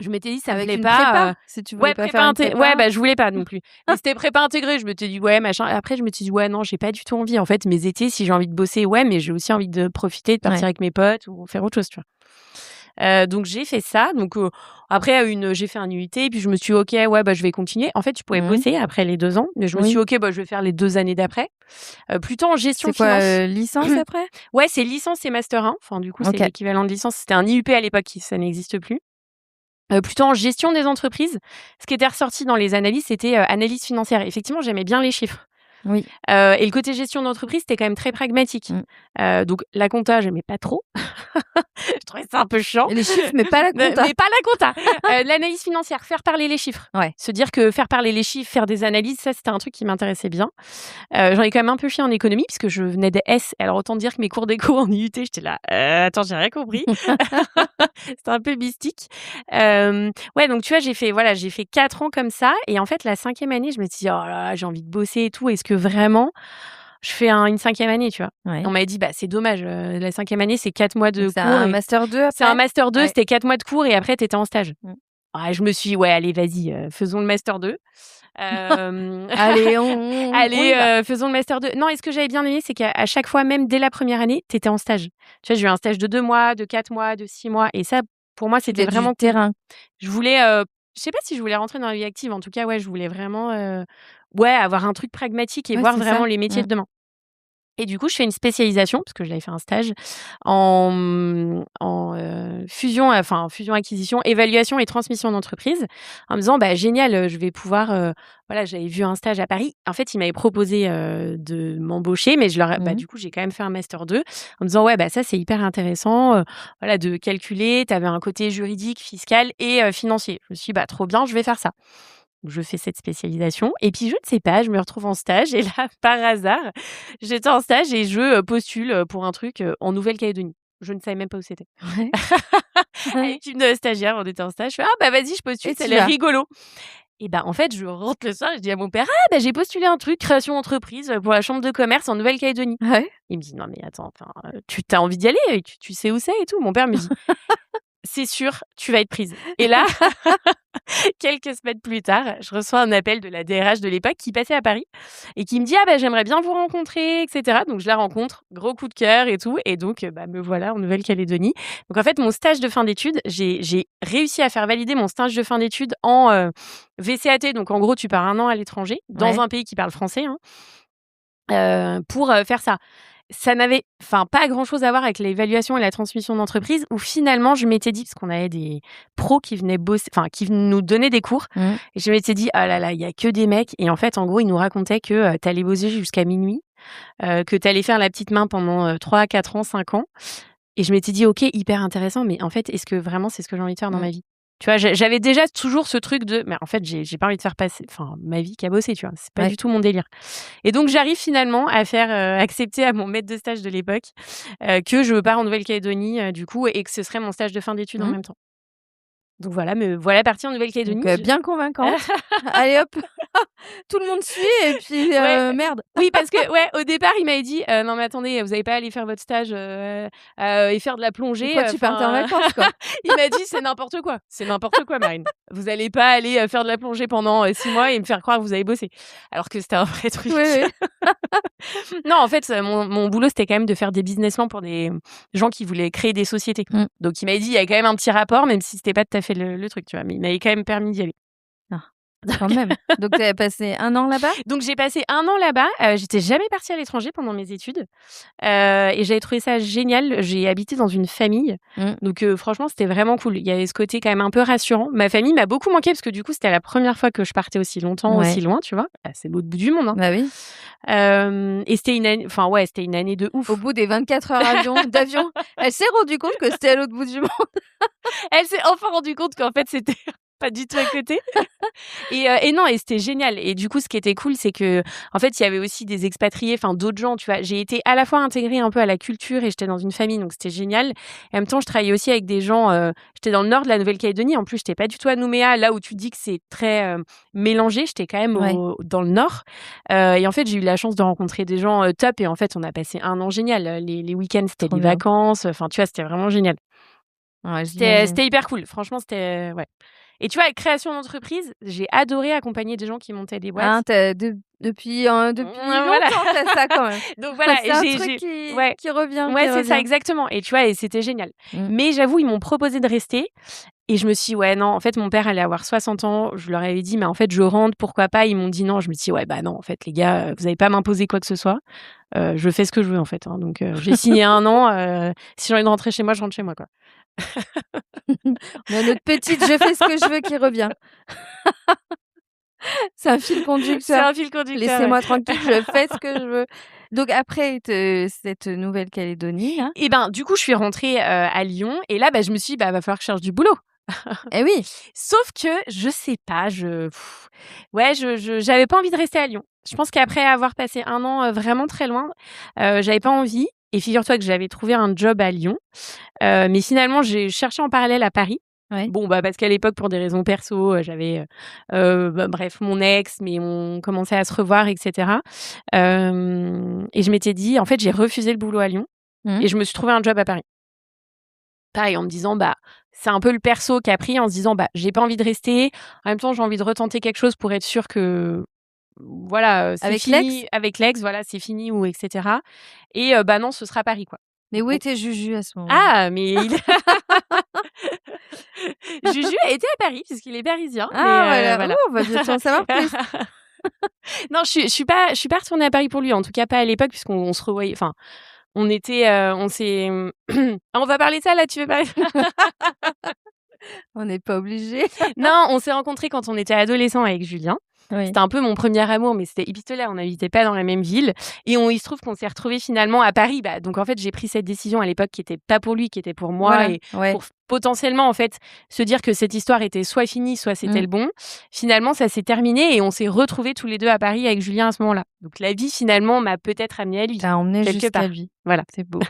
Je m'étais dit: «Ça me Avec plaît une prépa, pas», si tu voulais ouais, pas prépa faire une inté ouais, prépa. bah, je voulais pas non plus. Mais c'était prépa intégrée, je m'étais dit: «Ouais, machin». Après, je me suis dit: «Ouais, non, j'ai pas du tout envie». En fait, mes étés, si j'ai envie de bosser, ouais, mais j'ai aussi envie de profiter, de partir Ouais. avec mes potes ou faire autre chose, tu vois? Donc j'ai fait ça. Donc après j'ai fait un UT, puis je me suis dit: «OK, ouais, bah, je vais continuer». En fait, je pouvais Mmh. bosser après les 2 ans, mais je me suis dit: Oui. «OK, bah, je vais faire les 2 années d'après». Plutôt en gestion C'est quoi, finance. licence après? Ouais, c'est licence et master 1. Enfin, du coup, c'est OK. l'équivalent de licence. C'était un IUP à l'époque, ça n'existe plus. Plutôt en gestion des entreprises. Ce qui était ressorti dans les analyses, c'était, analyse financière. Effectivement, j'aimais bien les chiffres. Oui. Et le côté gestion d'entreprise, c'était quand même très pragmatique. Donc la compta, j'aimais pas trop. Je trouvais ça un peu chiant. Et les chiffres, mais pas la compta. Mais pas la compta. L'analyse financière, faire parler les chiffres. Ouais. Se dire que faire parler les chiffres, faire des analyses, ça, c'était un truc qui m'intéressait bien. J'en ai quand même un peu chié en économie, puisque je venais des S. Alors, autant dire que mes cours d'éco en IUT, j'étais là, attends, j'ai rien compris. C'était un peu mystique. Ouais, donc tu vois, j'ai fait 4 ans comme ça. Et en fait, la 5e année, je me suis dit, oh là là, j'ai envie de bosser et tout. Est-ce que vraiment je fais une 5e année, tu vois? Ouais. On m'avait dit, bah, c'est dommage, la 5e année, c'est 4 mois de Donc, c'est cours. un master 2 C'est un après? master 2, Ouais. c'était 4 mois de cours et après, tu étais en stage. Mmh. Je me suis dit: «Ouais, allez, vas-y, faisons le master 2». Allez, on Allez, y va. faisons le master 2. Non, et ce que j'avais bien aimé, c'est qu'à chaque fois, même dès la première année, tu étais en stage. Tu vois, j'ai eu un stage de 2 mois, de 4 mois, de 6 mois et ça, pour moi, Il y c'était a du vraiment cool. terrain. Je voulais, je sais pas si je voulais rentrer dans la vie active. En tout cas, ouais, je voulais vraiment, ouais, avoir un truc pragmatique et Ouais, voir c'est vraiment ça. les métiers de demain. Et du coup, je fais une spécialisation, parce que j'avais fait un stage en fusion-acquisition, évaluation et transmission d'entreprise, en me disant: «Bah, génial, je vais pouvoir», voilà, j'avais vu un stage à Paris. En fait, ils m'avaient proposé, de m'embaucher, mais je leur ai bah, Mmh. du coup, j'ai quand même fait un master 2 en me disant: «Ouais, bah, ça, c'est hyper intéressant, voilà, de calculer». Tu avais un côté juridique, fiscal et financier. Je me suis dit: «Bah, trop bien, je vais faire ça». Je fais cette spécialisation et puis je ne sais pas, je me retrouve en stage et là, par hasard, j'étais en stage et je, postule, pour un truc, en Nouvelle-Calédonie. Je ne savais même pas où c'était. Ouais. Avec une, stagiaire, on était en stage, je fais: «Ah bah vas-y, je postule, Et ça a tu l'air vas? rigolo». Et bah, en fait, je rentre le soir, je dis à mon père: «Ah bah j'ai postulé un truc, création d'entreprise, pour la chambre de commerce en Nouvelle-Calédonie». Ouais. Il me dit: «Non mais attends, enfin, tu as envie d'y aller? Tu sais où c'est et tout?» Mon père me dit: «C'est sûr, tu vas être prise». Et là, quelques semaines plus tard, je reçois un appel de la DRH de l'époque qui passait à Paris et qui me dit: «Ah bah, j'aimerais bien vous rencontrer» et cetera. Donc je la rencontre, gros coup de cœur et tout et donc bah, me voilà en Nouvelle-Calédonie. Donc en fait, mon stage de fin d'études, j'ai réussi à faire valider mon stage de fin d'études en, VCAT. Donc en gros, tu pars 1 an à l'étranger, dans Ouais. un pays qui parle français, hein, pour, faire ça. Ça n'avait pas grand-chose à voir avec l'évaluation et la transmission d'entreprise où finalement je m'étais dit, parce qu'on avait des pros qui venaient bosser, qui nous donnaient des cours, Mmh. et je m'étais dit: «Ah là là, il y a que des mecs», et en fait, en gros, ils nous racontaient que, tu allais bosser jusqu'à minuit, que tu allais faire la petite main pendant, 3-4 ans, 5 ans, et je m'étais dit: «OK, hyper intéressant, mais en fait, est-ce que vraiment c'est ce que j'ai envie de faire dans Mmh. ma vie?» Tu vois? J'avais déjà toujours ce truc de: «Mais en fait, j'ai pas envie de faire passer ma vie qu'à bosser», tu vois? C'est pas Ouais. du tout mon délire. Et donc j'arrive finalement à faire, accepter à mon maître de stage de l'époque, que je pars en Nouvelle-Calédonie, du coup, et que ce serait mon stage de fin d'études en Mmh. même temps. Donc voilà, me voilà partie en Donc, Nouvelle-Calédonie. bien convaincante. Allez hop, tout le monde suit et puis, Ouais, merde. oui, parce que ouais, au départ, il m'avait dit: «Non mais attendez, vous allez pas aller faire votre stage, et faire de la Et plongée, quoi, tu partais en vacances, quoi? il m'a dit: C'est n'importe quoi Marine. Vous allez pas aller, faire de la plongée pendant, 6 mois et me faire croire que vous avez bossé». Alors que c'était un vrai truc. Oui, oui. Non, en fait, mon boulot, c'était quand même de faire des business plans pour des gens qui voulaient créer des sociétés. Mmh. Donc il m'avait dit: «Il y a quand même un petit rapport, même si c'était pas tout à fait le truc», tu vois? Mais il m'avait quand même permis d'y aller. Ah, quand même. Donc tu avais passé 1 an là-bas? Donc j'ai passé 1 an là-bas, j'étais jamais partie à l'étranger pendant mes études, et j'avais trouvé ça génial. J'ai habité dans une famille, Mmh. donc franchement, c'était vraiment cool. Il y avait ce côté quand même un peu rassurant. Ma famille m'a beaucoup manqué parce que du coup, c'était la première fois que je partais aussi longtemps, aussi Ouais. loin, tu vois? C'est l'autre bout du monde, hein. Bah oui. Et c'était une année, ouais, c'était une année de Au ouf. bout des 24 heures d'avion, elle s'est rendue compte que c'était à l'autre bout du monde. Elle s'est enfin rendue compte qu'en fait, c'était pas du tout à côté. Et non, et c'était génial. Et du coup, ce qui était cool, c'est qu'en fait, il y avait aussi des expatriés, d'autres gens, tu vois? J'ai été à la fois intégrée un peu à la culture et j'étais dans une famille, donc c'était génial. Et en même temps, je travaillais aussi avec des gens, j'étais dans le nord de la Nouvelle-Calédonie. En plus, j'étais pas du tout à Nouméa, là où tu dis que c'est très, mélangé. J'étais quand même Ouais. dans le nord. Et en fait, j'ai eu la chance de rencontrer des gens, top, et en fait, on a passé un an génial. Les week-ends, c'était Trop des bien. vacances. Tu vois, c'était vraiment génial. Ouais, C'était j'imagine. c'était hyper cool. Franchement, c'était ouais. Et tu vois, avec création d'entreprise, j'ai adoré accompagner des gens qui montaient des boîtes. Hein, tu as depuis Voilà. longtemps, tu as ça quand même. Donc voilà, C'est et un truc j'ai ouais. qui revient, Ouais, qui c'est ça, revient. exactement. Et tu vois, et c'était génial. Mmh. Mais j'avoue, ils m'ont proposé de rester et je me suis dit: «Ouais, non». En fait, mon père allait avoir 60 ans. Je leur avais dit: «Mais en fait, je rentre, pourquoi pas?» Ils m'ont dit: «Non». Je me suis dit: «Ouais, bah, non, en fait, les gars, vous allez pas m'imposer quoi que ce soit. Je fais ce que je veux, en fait, hein». Donc j'ai signé 1 an, si j'ai envie de rentrer chez moi, je rentre chez moi, quoi. On a notre petite «je fais ce que je veux» qui revient. C'est un fil C'est conducteur. un fil conducteur, ouais. Laissez-moi tranquille, je fais ce que je veux. Donc après cette Nouvelle-Calédonie là Et ben, du coup, je suis rentrée, à Lyon et là, bah, je me suis dit: «Bah, va falloir que je cherche du boulot». eh oui, Sauf que je sais pas, ouais, j'avais pas envie de rester à Lyon. Je pense qu'après avoir passé 1 an, vraiment très loin, j'avais pas envie et figure-toi que j'avais trouvé un job à Lyon, mais finalement, j'ai cherché en parallèle à Paris. ouais. Bon, bah, parce qu'à l'époque, pour des raisons perso, j'avais, bah, bref, mon ex, mais on commençait à se revoir et cetera. Et je m'étais dit en fait, j'ai refusé le boulot à Lyon Mmh. et je me suis trouvé un job à Paris. Pareil, en me disant, bah, c'est un peu le perso qui a pris en se disant, bah, j'ai pas envie de rester. En même temps, j'ai envie de retenter quelque chose pour être sûre que, voilà, c'est Avec l'ex? fini avec l'ex, voilà, c'est fini ou et cetera. Et bah, non, ce sera Paris, quoi. Mais Donc où bon. était Juju à ce moment-là? Ah, mais il Juju était à Paris puisqu'il est parisien, mais Ah voilà, voilà. on va bientôt en savoir plus. Non, je suis pas retournée à Paris pour lui, en tout cas pas à l'époque puisqu'on se revoyait enfin, on était, on s'est ah, on va parler de ça là, tu veux parler On n'est pas obligé. Non, on s'est rencontrés quand on était adolescents avec Julien. Oui. C'était un peu mon premier amour, mais c'était épistolaire, on n'habitait pas dans la même ville et il se trouve qu'on s'est retrouvés finalement à Paris. Bah, donc en fait, j'ai pris cette décision à l'époque qui était pas pour lui, qui était pour moi Voilà, et ouais. pour potentiellement en fait se dire que cette histoire était soit finie, soit c'était Mmh. le bon. Finalement, ça s'est terminé et on s'est retrouvés tous les 2 à Paris avec Julien à ce moment-là. Donc la vie finalement m'a peut-être amenée à lui, T'as emmené quelque jusqu'à part. lui. Voilà. C'est beau.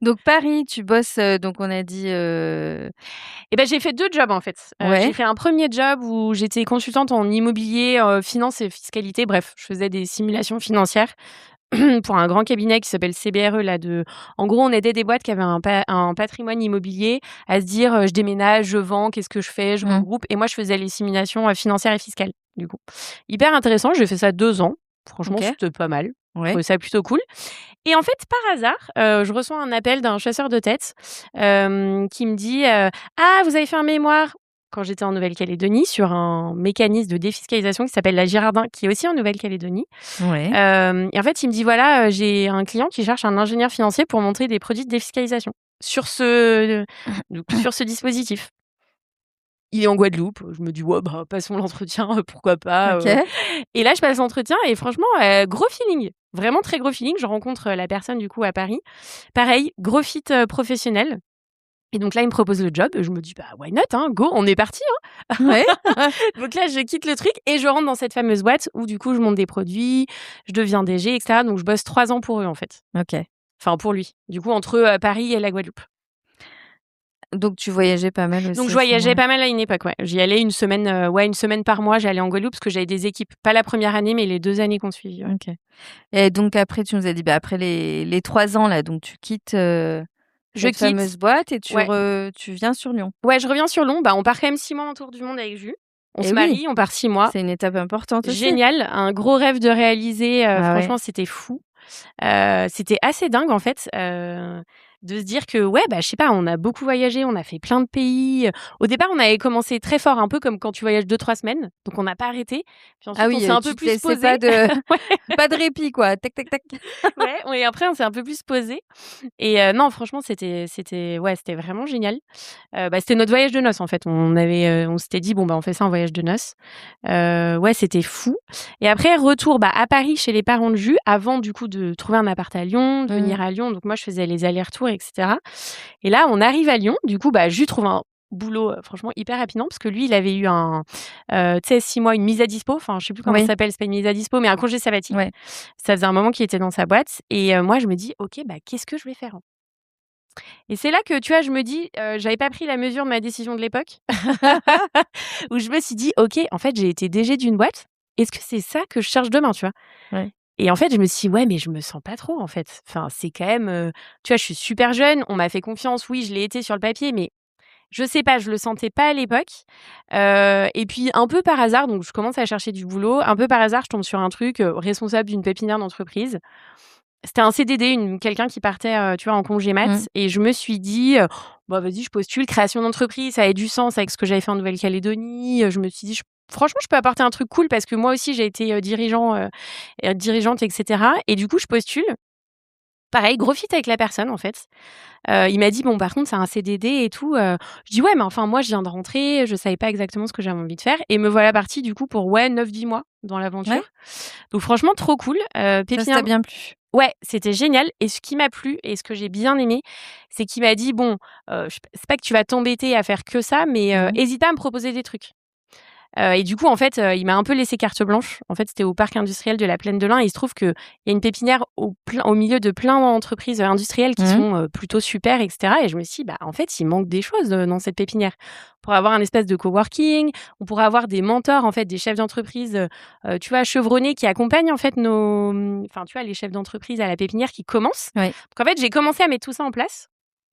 Donc Paris, tu bosses, donc on a dit, Et ben, j'ai fait 2 jobs, en fait. J'ai ouais. fait un premier job où j'étais consultante en immobilier, finance et fiscalité. Bref, je faisais des simulations financières pour un grand cabinet qui s'appelle CBRE là de en gros, on aidait des boîtes qui avaient un patrimoine immobilier à se dire, «Je déménage, je vends, qu'est-ce que je fais?» Je Mmh. regroupe et moi, je faisais les simulations, financières et fiscales, du coup. Hyper intéressant, j'ai fait ça 2 ans. Franchement, OK. c'était pas mal. Je Ouais. trouvais ça plutôt cool. Et en fait, par hasard, je reçois un appel d'un chasseur de tête, qui me dit, «Ah, vous avez fait un mémoire», quand j'étais en Nouvelle-Calédonie, sur un mécanisme de défiscalisation qui s'appelle la Girardin, qui est aussi en Nouvelle-Calédonie. Ouais. Et en fait, il me dit: «Voilà, j'ai un client qui cherche un ingénieur financier pour montrer des produits de défiscalisation sur ce dispositif». Il est en Guadeloupe, je me dis: «Ouais, bah, passons l'entretien, pourquoi pas, OK. Et là, je passe l'entretien et franchement, gros feeling, vraiment très gros feeling. Je rencontre, la personne du coup à Paris. Pareil, gros fit, professionnel et donc là, il me propose le job. Je me dis: «Bah, why not, hein, go, on est parti, hein». Ouais. Donc là, je quitte le truc et je rentre dans cette fameuse boîte où du coup, je monte des produits, je deviens DG et cetera. Donc je bosse 3 ans pour eux, en fait. OK. Enfin pour lui, du coup entre, Paris et la Guadeloupe. Donc tu voyageais pas mal Donc aussi je à ce voyageais moment-là? pas mal à une époque, ouais. J'y allais une semaine, ouais, une semaine par mois, j'allais en Guadeloupe parce que j'avais des équipes, pas la première année, mais les 2 années qu'on suivi, ouais. OK. Et donc après tu nous as dit, bah, après les 3 ans là, donc tu quittes, Je cette quitte fameuse boîte et Ouais, tu viens sur Lyon? ouais, je reviens sur Londres, bah, on part quand même 6 mois en tour du monde avec Jus. On Eh se oui, marie, on part 6 mois. c'est une étape importante aussi. Génial, un gros rêve de réaliser, Ah ouais. franchement, c'était fou. C'était assez dingue en fait, de se dire que ouais, bah, je sais pas, on a beaucoup voyagé, on a fait plein de pays. Au départ, on avait commencé très fort, un peu comme quand tu voyages 2-3 semaines, donc on n'a pas arrêté. Puis Ah ensuite, on oui, s'est un peu tu te plus laissais posé. pas de Ouais, pas de répit quoi, tac, tac, tac. ouais, après on s'est un peu plus posé et non, franchement, c'était ouais, c'était vraiment génial. Bah, c'était notre voyage de noces en fait. On s'était dit: «Bon, bah, on fait ça en voyage de noces». Ouais, c'était fou et après retour, bah, à Paris chez les parents de Jus avant du coup de trouver un appart à Lyon, de Mmh. venir à Lyon. Donc moi, je faisais les allers-retours et cetera et là, on arrive à Lyon. Du coup, bah, Jus trouve un boulot, franchement hyper rapidement parce que lui, il avait eu tu sais 6 mois, une mise à dispo, enfin, je sais plus comment ça Oui, s'appelle, c'est pas une mise à dispo, mais un congé sabbatique. ouais. Ça faisait un moment qu'il était dans sa boîte et moi, je me dis: «OK, bah, qu'est-ce que je vais faire, hein?» Et c'est là que, tu vois, je me dis, j'avais pas pris la mesure de ma décision de l'époque, où je me suis dit: «OK, en fait, j'ai été DG d'une boîte. Est-ce que c'est ça que je cherche demain?» Tu vois? Ouais. Et en fait, je me suis dit: «Ouais, mais je me sens pas trop, en fait». Enfin, c'est quand même, tu vois, je suis super jeune, on m'a fait confiance, oui, je l'ai été sur le papier, mais je sais pas, je le sentais pas à l'époque. Et puis un peu par hasard, donc je commence à chercher du boulot, un peu par hasard, je tombe sur un truc, responsable d'une pépinière d'entreprise. C'était un CDD, quelqu'un qui partait, tu vois, en congé mat Mmh. et je me suis dit, «Bah, vas-y, je postule, création d'entreprise, ça avait du sens avec ce que j'avais fait en Nouvelle-Calédonie». Je me suis dit: Franchement, je peux apporter un truc cool» parce que moi aussi j'ai été, dirigeante et cetera et du coup, je postule Pareil, gros fit avec la personne, en fait. Il m'a dit: «Bon, par contre, c'est un CDD et tout», je dis: «Ouais, mais enfin, moi, je viens de rentrer, je savais pas exactement ce que j'avais envie de faire» et me voilà partie, du coup, pour, ouais, 9-10 mois dans l'aventure. Ouais, Donc franchement, trop cool. ça t'a Pépinière bien plu? Ouais, c'était génial et ce qui m'a plu et ce que j'ai bien aimé, c'est qu'il m'a dit: «Bon, je c'est pas que tu vas t'embêter à faire que ça, mais Mmh. hésite pas à me proposer des trucs». Et du coup, en fait, il m'a un peu laissé carte blanche. En fait, c'était au parc industriel de la Plaine de l'Ain et il se trouve qu'il y a une pépinière au milieu de plein d'entreprises industrielles qui Mmh. sont, plutôt super et cetera et je me suis dit: «Bah, en fait, il manque des choses, dans cette pépinière». Pour avoir un espèce de coworking, on pourrait avoir des mentors, en fait, des chefs d'entreprise, tu vois, chevronnés qui accompagnent, en fait, enfin, tu vois, les chefs d'entreprise à la pépinière qui commencent. Oui. Donc en fait, j'ai commencé à mettre tout ça en place.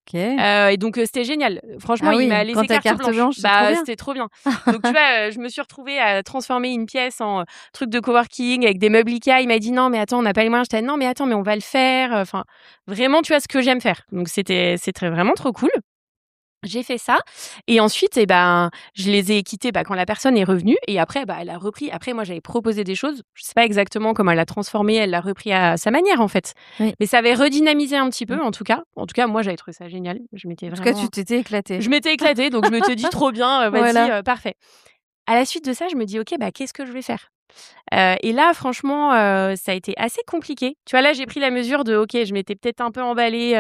OK. Et donc c'était génial. Franchement, Ah il oui, m'a quand laissé tu as carte carte blanche. blanche, c'est trop Bah, bien. c'était trop bien. Donc tu vois, je me suis retrouvée à transformer une pièce en, truc de coworking avec des meubles IKEA. Il m'a dit: «Non, mais attends, on n'a pas les moyens». J'étais: «Non, mais attends, mais on va le faire», enfin, vraiment, tu vois, ce que j'aime faire. Donc c'était vraiment trop cool. J'ai fait ça et ensuite ben, je les ai quittés, quand la personne est revenue et après, elle a repris. Après moi, j'avais proposé des choses. Je sais pas exactement comment elle l'a transformé, elle l'a repris à sa manière, en fait. Oui. Mais ça avait redynamisé un petit Mmh. peu, en tout cas. En tout cas, moi, j'avais trouvé ça génial. En tout cas, tu t'étais éclatée. Je m'étais éclatée, donc je m'étais dit: «Trop bien, vas-y, Voilà. parfait». À la suite de ça, je me dis: «OK, qu'est-ce que je vais faire?» Et là, franchement, ça a été assez compliqué. Tu vois, là, j'ai pris la mesure de OK, je m'étais peut-être un peu emballée,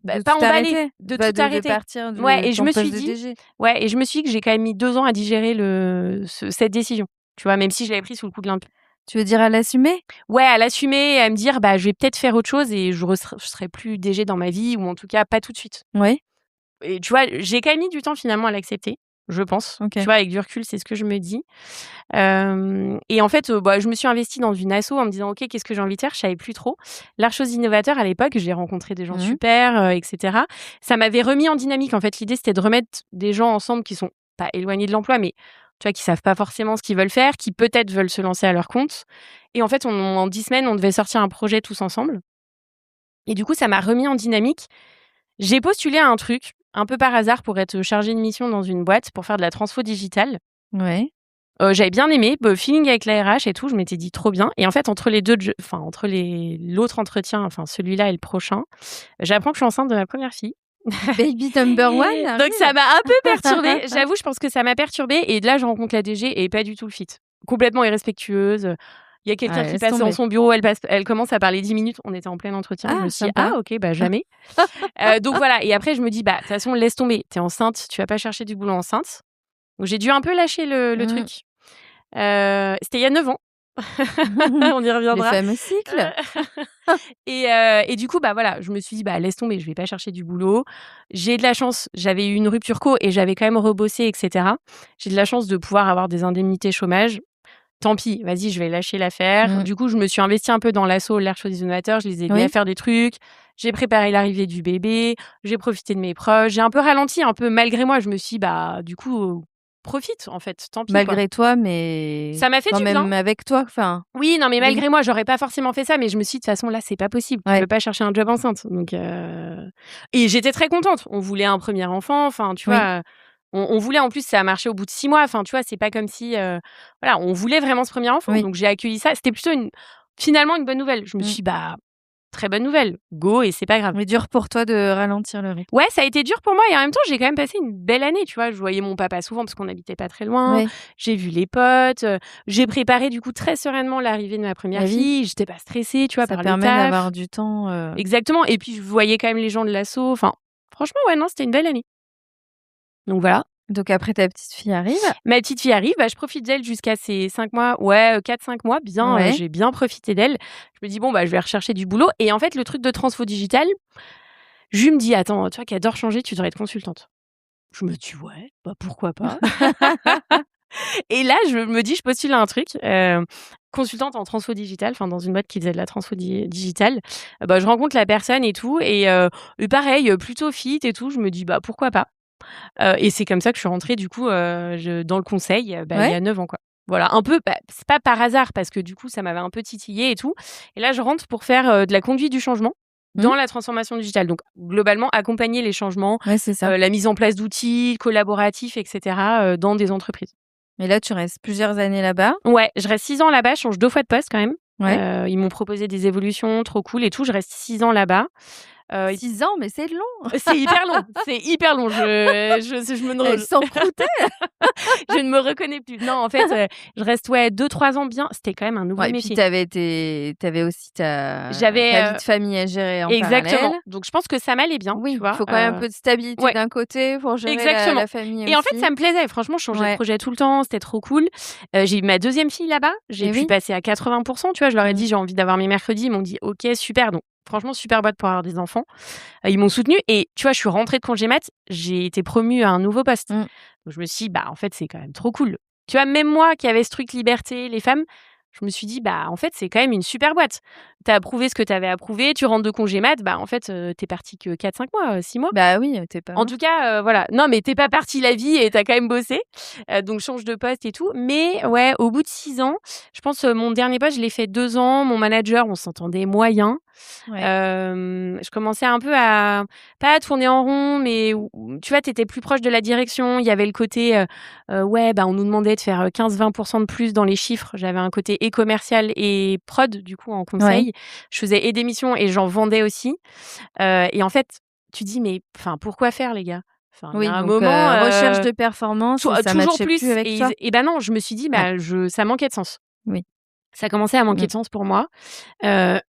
De pas tout emballée, arrêter? de tout Bah, de arrêter. partir Ouais de et je ton me poste suis de dit DG. ouais et je me suis dit que j'ai quand même mis 2 ans à digérer cette décision. Tu vois, même si je l'avais prise sous le coup de l'impulsion. Tu veux dire à l'assumer? Ouais, à l'assumer et à me dire: «Bah, je vais peut-être faire autre chose et je serai plus DG dans ma vie ou en tout cas pas tout de suite». Oui. Et tu vois, j'ai quand même mis du temps finalement à l'accepter, je pense. Tu OK. vois, avec du recul, c'est ce que je me dis. Et en fait, je me suis investie dans une asso en me disant: «OK, qu'est-ce que j'ai envie de faire?» Je savais plus trop. L'Arche aux innovateurs à l'époque, j'ai rencontré des gens Mmh. super, et cetera. Ça m'avait remis en dynamique. En fait, l'idée, c'était de remettre des gens ensemble qui sont pas éloignés de l'emploi, mais tu vois, qui savent pas forcément ce qu'ils veulent faire, qui peut-être veulent se lancer à leur compte. Et en fait, en 10 semaines, on devait sortir un projet tous ensemble. Et du coup, ça m'a remis en dynamique. J'ai postulé à un truc, un peu par hasard, pour être chargée de mission dans une boîte, pour faire de la transfo digitale. Ouais. J'avais bien aimé, feeling avec la RH et tout, je m'étais dit: «Trop bien» et en fait, entre l'autre entretien, enfin celui-là et le prochain, j'apprends que je suis enceinte de ma première fille. Baby number one Donc ça arrive. m'a un peu perturbée. J'avoue, je pense que ça m'a perturbée et là, je rencontre la DG et pas du tout le fit. Complètement irrespectueuse, il y a quelqu'un Ouais, qui laisse passe dans tomber. son bureau, elle commence à parler 10 minutes, on était en plein entretien, je Ah me suis dit: «Ah sympa. OK, bah jamais». Donc voilà et après je me dis: «Bah, de toute façon, laisse tomber, tu es enceinte, tu vas pas chercher du boulot enceinte». Donc j'ai dû un peu lâcher le Mmh. truc. C'était il y a 9 ans. On y Les reviendra. fameux cycles. Et du coup, voilà, je me suis dit: «Bah, laisse tomber, je vais pas chercher du boulot». J'ai de la chance, j'avais eu une rupture co et j'avais quand même rebossé et cetera. J'ai de la chance de pouvoir avoir des indemnités chômage. Tant pis, vas-y, je vais lâcher l'affaire. Mmh. Du coup, je me suis investie un peu dans l'asso L'Arche aux innovateurs, je les ai aidés à Oui. faire des trucs. J'ai préparé l'arrivée du bébé, j'ai profité de mes proches, j'ai un peu ralenti, un peu malgré moi. Je me suis dit: «Bah, du coup, profite en fait, tant pis quoi». Malgré toi, mais Ça m'a fait quand du bien. même avec toi, enfin, Oui, non, mais oui. malgré moi, j'aurais pas forcément fait ça, mais je me suis dit: «De toute façon, là, c'est pas possible. Tu peux Ouais. pas chercher un job enceinte». Donc et j'étais très contente. On voulait un premier enfant, enfin, tu Oui. vois? On voulait en plus, ça a marché au bout de 6 mois, enfin, tu vois? C'est pas comme si, voilà, on voulait vraiment ce premier enfant. Oui. Donc j'ai accueilli ça. C'était plutôt finalement une bonne nouvelle. Je me suis Mmh. dit: «Bah, très bonne nouvelle, go et c'est pas grave». Mais dur pour toi de ralentir le rythme. Ouais, ça a été dur pour moi et en même temps, j'ai quand même passé une belle année, tu vois? Je voyais mon papa souvent parce qu'on habitait pas très loin. Ouais. J'ai vu les potes, j'ai préparé du coup très sereinement l'arrivée de ma Bah première oui, fille. J'étais pas stressée, tu vois, ça par le permet taf. d'avoir du temps, Exactement et puis je voyais quand même les gens de l'asso. Enfin, franchement, ouais, non, c'était une belle année. Donc voilà. donc après ta petite fille arrive. Ma petite fille arrive, je profite d'elle jusqu'à ses 5 mois, ouais, 4-5 mois, bien, Ouais. j'ai bien profité d'elle. Je me dis: «Bon, je vais rechercher du boulot» et en fait, le truc de transfo digital, je me dis: «Attends, toi qui adores changer, tu devrais être consultante». Je me dis: «Ouais, pourquoi pas?» Et là, je me dis: «Je postule à un truc, consultante en transfo digital», enfin dans une boîte qui faisait de la transfo digitale. Je rencontre la personne et tout et pareil, plutôt fit et tout. Je me dis: «Bah, pourquoi pas?» Et c'est comme ça que je suis rentrée du coup, dans le conseil, il y Ouais. a 9 ans, quoi. Voilà, un peu, c'est pas par hasard parce que du coup, ça m'avait un peu titillée et tout et là, je rentre pour faire, de la conduite du changement Mmh. dans la transformation digitale. Donc globalement, accompagner les changements, Ouais, c'est ça. la mise en place d'outils collaboratifs et cetera, dans des entreprises. Mais là, tu restes plusieurs années là-bas. Ouais, je reste 6 ans là-bas, je change 2 fois de poste quand même. Ouais. Ils m'ont proposé des évolutions, trop cool et tout. Je reste 6 ans là-bas. 6 ans, mais c'est long! C'est hyper long, c'est hyper long. Je me Elles ne s'en croûtaient! je ne me reconnais plus. Non, en fait, je reste, ouais, 2-3 ans bien. C'était quand même un nouveau Ouais, et puis métier. tu avais aussi ta vie J'avais, de famille à gérer en parallèle. exactement. Donc je pense que ça m'allait bien, tu Oui, il vois? faut quand même un peu de stabilité Ouais, d'un côté pour gérer la exactement la famille et en fait, ça aussi. me plaisait. Franchement, je changeais de Ouais, projet tout le temps, c'était trop cool. J'ai eu ma deuxième fille là-bas, j'ai et pu oui. passer à 80 tu vois? Je leur ai Mmh. dit: «J'ai envie d'avoir mes mercredis». Ils m'ont dit: «OK, super». Donc franchement, super boîte pour avoir des enfants. Ils m'ont soutenue et tu vois, je suis rentrée de congé mat, j'ai été promue à un nouveau poste. Mmh. Donc je me suis dit: «Bah, en fait, c'est quand même trop cool». Tu vois, même moi qui avais ce truc liberté, les femmes, je me suis dit: «Bah, en fait, c'est quand même une super boîte». Tu as approuvé ce que tu avais approuvé, tu rentres de congé mat, bah, en fait, tu es partie que 4-5 mois, 6 mois. Bah oui, tu pas En mort. tout cas, voilà. Non, mais tu es pas partie la vie et tu as quand même bossé, donc change de poste et tout. Mais ouais, au bout de 6 ans, je pense, mon dernier poste, je l'ai fait 2 ans. Mon manager, on s'entendait moyen. Ouais. Je commençais un peu à pas à tourner en rond, mais où tu vois, tu étais plus proche de la direction. Il y avait le côté, ouais, bah, on nous demandait de faire, 15-20 de plus dans les chiffres. J'avais un côté et commercial et prod, du coup, en Ouais. conseil. Je faisais et des missions et j'en vendais aussi, et en fait, tu dis: «Mais enfin, pourquoi faire les gars?» Enfin, il y a Oui, un donc moment, recherche de performance et ça toujours matchait plus plus avec toi? et bah, non, je me suis dit: Ouais, «Bah, ça manquait de sens». oui. Ça commençait à manquer Mmh. de sens pour moi. Heu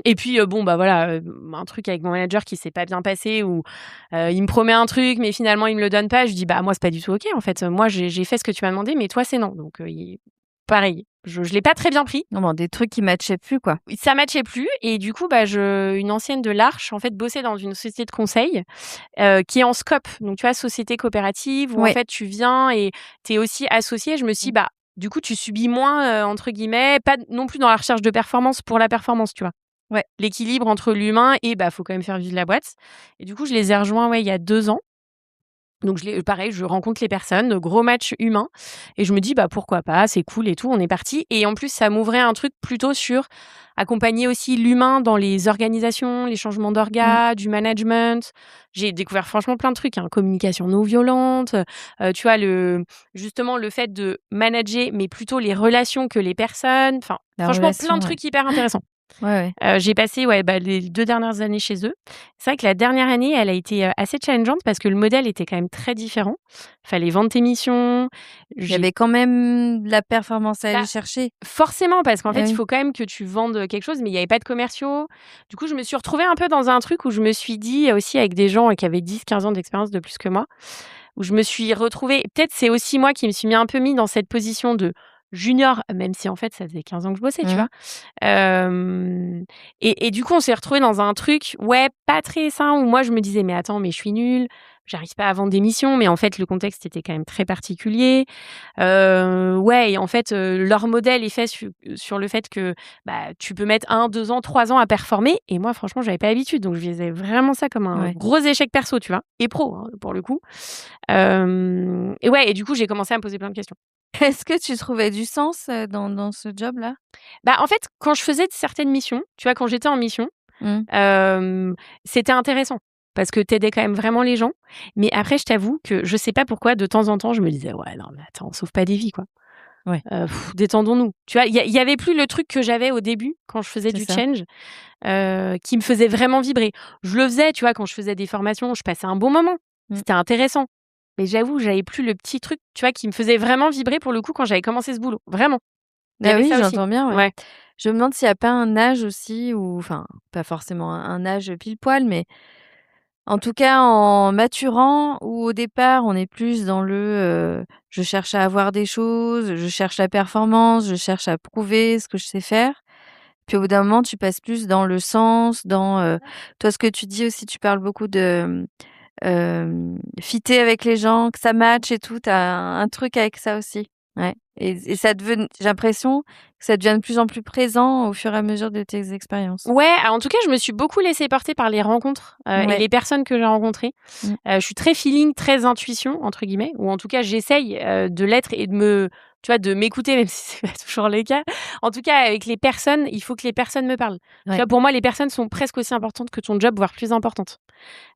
et puis, bon, bah, voilà, un truc avec mon manager qui s'est pas bien passé où, il me promet un truc, mais finalement il me le donne pas. Je dis: «Bah, moi, c'est pas du tout OK, en fait. Moi, j'ai fait ce que tu m'as demandé, mais toi, c'est non». Donc, il pareil, je l'ai pas très bien pris. Non, bon, des trucs qui matchaient plus, quoi. Ça matchait plus et du coup, bah, une ancienne de l'Arche, en fait, bossait dans une société de conseil, qui est en SCOP. Donc tu vois, société coopérative où en Ouais. fait tu viens et tu es aussi associé. Je me suis dit: Mmh. «Bah, du coup, tu subis moins, entre guillemets, pas non plus dans la recherche de performance pour la performance», tu vois? Ouais. L'équilibre entre l'humain et bah, faut quand même faire vivre la boîte et du coup, je les ai rejoints, ouais, il y a 2 ans. Donc pareil, je rencontre les personnes, gros match humain et je me dis: «Bah, pourquoi pas? C'est cool et tout». On est parti et en plus, ça m'ouvrait un truc plutôt sur accompagner aussi l'humain dans les organisations, les changements Mmh. d'orga, du management. J'ai découvert franchement plein de trucs, hein, communication non violente, tu vois, justement le fait de manager, mais plutôt les relations que les personnes. Enfin, La franchement plein de relation, ouais. trucs hyper intéressants. Ouais, ouais. J'ai passé, ouais, bah, les 2 dernières années chez eux. C'est vrai que la dernière année, elle a été, assez challengeante parce que le modèle était quand même très différent. Fallait vendre tes missions. Il y J'ai avait quand même de la performance à aller Bah, chercher. forcément parce qu'en Eh fait, il oui. faut quand même que tu vendes, quelque chose, mais il y avait pas de commerciaux. Du coup, je me suis retrouvée un peu dans un truc où je me suis dit, aussi avec des gens qui avaient 10-15 ans d'expérience de plus que moi, où je me suis retrouvée peut-être c'est aussi moi qui me suis mis dans cette position de junior, même si en fait ça faisait 15 ans que je bossais, tu Mmh. vois? Hem et du coup, on s'est retrouvés dans un truc, ouais, pas très sain où moi je me disais: «Mais attends, mais je suis nulle, j'arrive pas à vendre des missions». Mais en fait, le contexte était quand même très particulier. Ouais et en fait, leur modèle est fait sur le fait que, bah, tu peux mettre 1-2 ans, 3 ans à performer et moi franchement, j'avais pas l'habitude donc je faisais vraiment ça comme un Ouais. gros échec perso, tu vois? Et pro, hein, pour le coup. Et ouais et du coup, j'ai commencé à me poser plein de questions. Est-ce que tu trouvais du sens, dans ce job-là? Bah, en fait, quand je faisais certaines missions, tu vois, quand j'étais en mission, Mmh. hem, c'était intéressant parce que tu aidais quand même vraiment les gens. Mais après, je t'avoue que je sais pas pourquoi, de temps en temps, je me disais: «Ouais, non mais attends, on sauve pas des vies, quoi». Ouais, Détendons-nous. Tu vois? Il y avait plus le truc que j'avais au début quand je faisais c'est du ça. change, qui me faisait vraiment vibrer. Je le faisais, tu vois? Quand je faisais des formations, je passais un bon moment. Mmh. C'était intéressant. Mais j'avoue, j'avais plus le petit truc, tu vois? Qui me faisait vraiment vibrer pour le coup quand j'avais commencé ce boulot. Vraiment. Il y Ah avait oui, ça aussi. j'entends bien, ouais. Ouais. Je me demande s'il y a pas un âge aussi ou enfin, pas forcément un âge pile poil, mais en tout cas en maturant où au départ on est plus dans je cherche à avoir des choses, je cherche la performance, je cherche à prouver ce que je sais faire. Puis au bout d'un moment tu passes plus dans le sens, toi ce que tu dis aussi, tu parles beaucoup de, fitter avec les gens, que ça matche et tout, tu as un truc avec ça aussi. Ouais et ça devient j'ai l'impression que ça devient de plus en plus présent au fur et à mesure de tes expériences. Ouais, alors en tout cas, je me suis beaucoup laissée porter par les rencontres, et Ouais. les personnes que j'ai rencontrées. Mmh. Je suis très feeling, très «intuition» entre guillemets, ou en tout cas j'essaye, de l'être et tu vois, de m'écouter même si c'est pas toujours le cas. En tout cas, avec les personnes, il faut que les personnes me parlent. Tu Ouais. vois, pour moi, les personnes sont presque aussi importantes que ton job, voire plus importantes.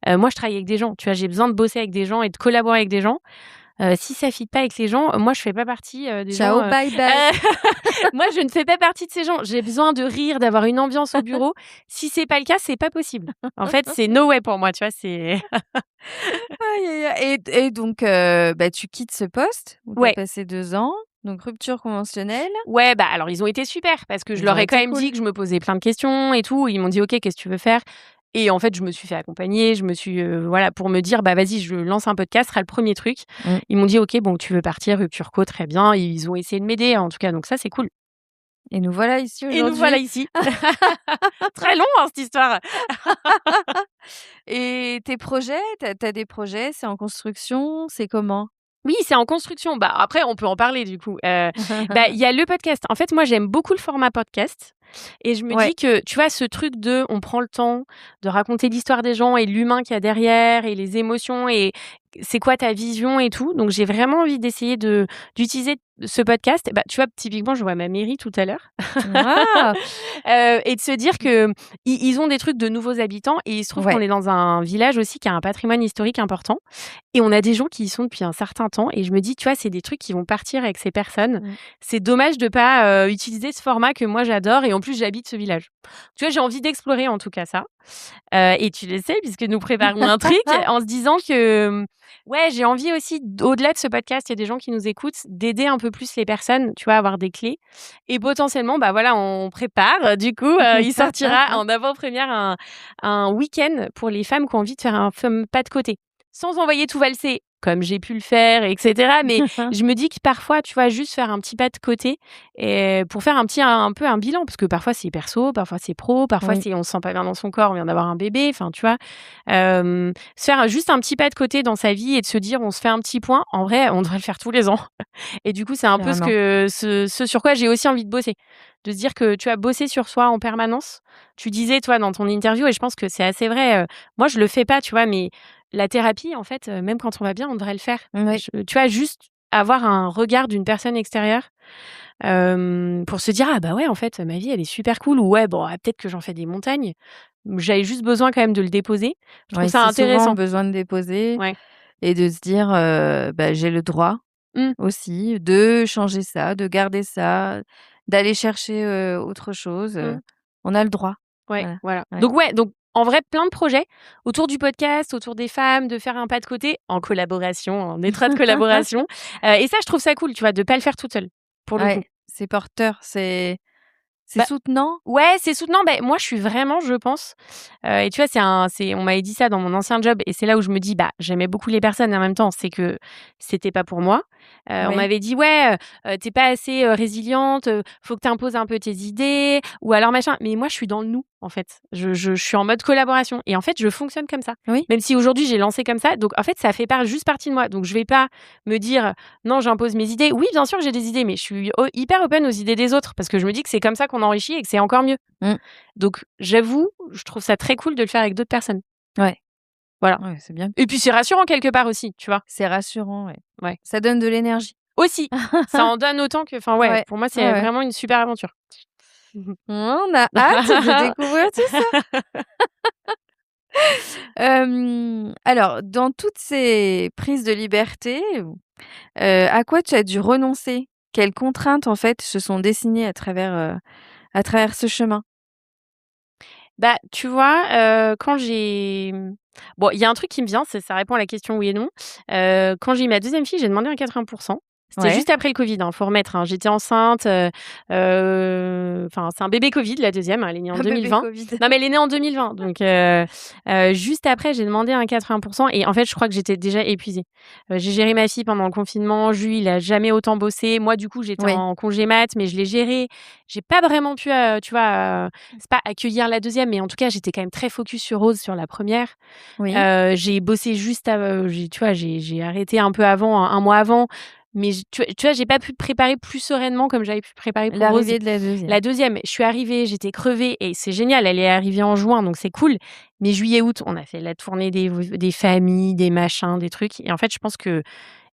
Moi, je travaille avec des gens, tu vois? J'ai besoin de bosser avec des gens et de collaborer avec des gens. Si ça fit pas avec les gens, moi je fais pas partie, des Ciao, gens, bye bye. moi je ne fais pas partie de ces gens. J'ai besoin de rire, d'avoir une ambiance au bureau. Si c'est pas le cas, c'est pas possible. En fait, c'est no way pour moi, tu vois? C'est Aïe, aïe, aïe et donc bah, tu quittes ce poste où tu as ouais. passé 2 ans, donc rupture conventionnelle. Ouais, bah, alors ils ont été super parce que je Ils ont leur ai quand été même cool. dit que je me posais plein de questions et tout. Ils m'ont dit: «OK, qu'est-ce que tu veux faire?» Et en fait, je me suis fait accompagner. Je me suis, voilà, pour me dire: «Bah, vas-y, je lance un podcast, ce sera le premier truc». Mmh Ils m'ont dit: «OK, bon, tu veux partir, rupture co, très bien». Ils ont essayé de m'aider, en tout cas, donc ça, c'est cool. et nous voilà ici Et nous voilà aujourd'hui. ici. Très long, hein, cette histoire. Et tes projets, tu as des projets, c'est en construction, c'est comment? Oui, c'est en construction. Bah, après, on peut en parler du coup. Bah, il y a le podcast. En fait, moi, j'aime beaucoup le format podcast et je me Ouais, dis que, tu vois, ce truc de on prend le temps de raconter l'histoire des gens et l'humain qu'il y a derrière et les émotions et c'est quoi ta vision et tout. Donc, j'ai vraiment envie d'essayer d'utiliser ce podcast. Bah, tu vois, typiquement, je vois ma mairie tout à l'heure. ah! Et de se dire que ils ont des trucs de nouveaux habitants et il se trouve qu'on Ouais, est dans un village aussi qui a un patrimoine historique important et on a des gens qui y sont depuis un certain temps et je me dis, tu vois, c'est des trucs qui vont partir avec ces personnes. mmh. C'est dommage de pas, utiliser ce format que moi j'adore et en plus j'habite ce village. Tu vois, j'ai envie d'explorer en tout cas ça. Et tu le sais puisque nous préparons un truc en se disant que, ouais, j'ai envie aussi au-delà de ce podcast, il y a des gens qui nous écoutent, d'aider un peu plus les personnes, tu vois, à avoir des clés et potentiellement, bah, voilà, on prépare, du coup, il sortira en avant-première un week-end pour les femmes qui ont envie de faire un pas de côté. Sans envoyer tout valser, comme j'ai pu le faire et cetera, mais je me dis que parfois, tu vois, juste faire un petit pas de côté et pour faire un peu un bilan parce que parfois c'est perso, parfois c'est pro, parfois Oui, c'est on se sent pas bien dans son corps, on vient d'avoir un bébé, enfin, tu vois? Se faire juste un petit pas de côté dans sa vie et de se dire: «On se fait un petit point», en vrai, on devrait le faire tous les ans et du coup, c'est un peu carrément. ce sur quoi j'ai aussi envie de bosser. De se dire que tu as bossé sur soi en permanence. Tu disais, toi, dans ton interview et je pense que c'est assez vrai, moi je le fais pas, tu vois? Mais la thérapie, en fait, même quand on va bien, on devrait le faire. Oui, Tu vois, juste avoir un regard d'une personne extérieure, pour se dire: «Ah bah ouais, en fait, ma vie, elle est super cool» ou «Ouais, bon, ah, peut-être que j'en fais des montagnes». J'avais juste besoin quand même de le déposer. Je trouve oui, ça c'est souvent intéressant. besoin de déposer Ouais. et de se dire, bah, j'ai le droit Mmh. aussi de changer ça, de garder ça, d'aller chercher, autre chose, Mmh. on a le droit. Ouais, Voilà, voilà. ouais. Donc ouais, donc en vrai, plein de projets autour du podcast, autour des femmes, de faire un pas de côté, en collaboration, en étroite collaboration, et ça, je trouve ça cool, tu vois, de pas le faire toute seule, pour le coup. Ouais, c'est porteur, c'est Bah soutenant. ouais, c'est soutenant. Beh, moi, je suis vraiment, je pense, et tu vois, on m'avait dit ça dans mon ancien job et c'est là où je me dis: «Bah, j'aimais beaucoup les personnes et en même temps, c'est que c'était pas pour moi». On Oui, m'avait dit: «Ouais, tu pas assez, résiliente, faut que tu imposes un peu tes idées ou alors machin». Mais moi, je suis dans le nous, en fait. Je suis en mode collaboration et en fait, je fonctionne comme ça. oui, Même si aujourd'hui, j'ai lancé comme ça, donc en fait, ça fait juste partie de moi. Donc je vais pas me dire: «Non, j'impose mes idées». Oui, bien sûr que j'ai des idées, mais je suis hyper open aux idées des autres parce que je me dis que c'est comme ça qu'on enrichit et que c'est encore mieux. mmh, Donc j'avoue, je trouve ça très cool de le faire avec d'autres personnes. ouais, Voilà. ouais, c'est bien. Et puis c'est rassurant quelque part aussi, tu vois? C'est rassurant, ouais. Ouais. Ça donne de l'énergie. Aussi, ça en donne autant que enfin ouais, Ouais, pour moi, ouais, c'est ouais. vraiment une super aventure. On a hâte de découvrir tout ça. Alors dans toutes ces prises de liberté, à quoi tu as dû renoncer? Quelles contraintes, en fait, se sont dessinées à travers ce chemin? Bah, tu vois, quand bon, il y a un truc qui me vient, ça répond à la question oui et non. Quand j'ai eu ma deuxième fille, j'ai demandé un 80. C'était Ouais, juste après le covid, hein, faut remettre, hein. J'étais enceinte, enfin, c'est un bébé covid, la deuxième. Elle est née en un bébé 2020. Covid. Non, mais elle est née en 2020, donc juste après, j'ai demandé un 80 et en fait, je crois que j'étais déjà épuisée. J'ai géré ma fille pendant le confinement. Lui, il a jamais autant bossé. Moi, du coup, j'étais Oui, en congé mat, mais je l'ai géré. J'ai pas vraiment pu, tu vois, c'est pas accueillir la deuxième, mais en tout cas, j'étais quand même très focus sur Rose, sur la première. oui. J'ai bossé juste tu vois, j'ai arrêté un peu avant, un mois avant, mais tu vois, j'ai pas pu préparer plus sereinement comme j'avais pu préparer pour Rose. L'arrivée de la deuxième. La deuxième, je suis arrivée, j'étais crevée et c'est génial, elle est arrivée en juin, donc c'est cool. Mais juillet, août, on a fait la tournée des familles, des machins, des trucs et en fait, je pense que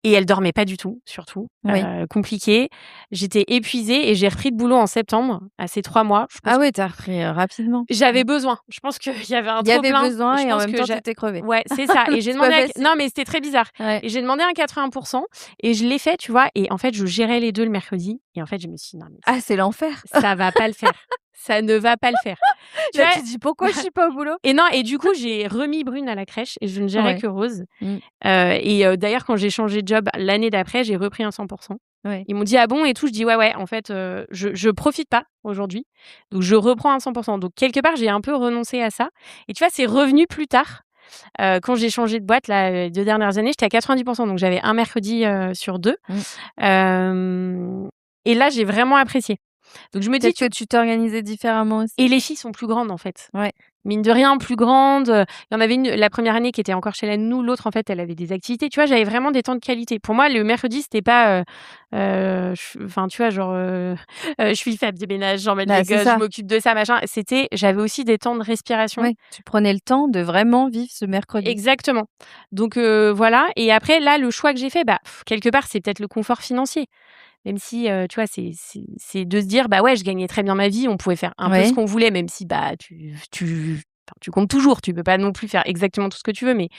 Et elle dormait pas du tout, surtout. Oui. Compliqué. J'étais épuisée et j'ai repris le boulot en septembre, à ces 3 mois. Je pense Ah ouais, tu as repris, rapidement. j'avais besoin. Je pense qu'il y avait un Il y avait trop-plein. besoin Je et en pense même que temps, tu étais crevée. ouais, c'est ça. Et j'ai C'est pas demandé facile. non, mais c'était très bizarre. Ouais. Et j'ai demandé un 80% et je l'ai fait, tu vois? Et en fait, je gérais les 2 le mercredi et en fait, je me suis dit: «Non, mais Ah, c'est l'enfer. ça va pas le faire. Ça ne va pas le faire». Tu Là, vois? tu dis: «Pourquoi je suis pas au boulot?» Et non, et du coup, j'ai remis Brune à la crèche et je ne gérais Ouais. que Rose. Mmh. D'ailleurs, quand j'ai changé de job l'année d'après, j'ai repris un 100%. Ouais. Ils m'ont dit: «Ah bon?» et tout. Je dis: «Ouais, ouais, en fait, je profite pas aujourd'hui, donc je reprends un 100%». Donc quelque part, j'ai un peu renoncé à ça et tu vois, c'est revenu plus tard, quand j'ai changé de boîte là, les 2 dernières années, j'étais à 90%, donc j'avais un mercredi, sur 2. Mmh. Et là, j'ai vraiment apprécié. Donc je me dis Peut-être que tu t'organisais différemment aussi. et les filles sont plus grandes, en fait. Ouais. Mine de rien, plus grandes. Il y en avait une la première année qui était encore chez la nounou, l'autre, en fait, elle avait des activités. Tu vois, j'avais vraiment des temps de qualité. Pour moi, le mercredi, c'était pas, enfin, tu vois, genre, je suis femme de ménage, j'emmène Bah, les c'est gosses, je ça. m'occupe de ça, machin. J'avais aussi des temps de respiration. Ouais, tu prenais le temps de vraiment vivre ce mercredi. Exactement. Donc voilà. Et après, là, le choix que j'ai fait, bah, quelque part, c'est peut-être le confort financier. Même si, tu vois, c'est de se dire: «Bah, ouais, je gagnais très bien ma vie, on pouvait faire un peu ce Ouais. qu'on voulait», même si, bah, enfin, tu comptes toujours, tu peux pas non plus faire exactement tout ce que tu veux, mais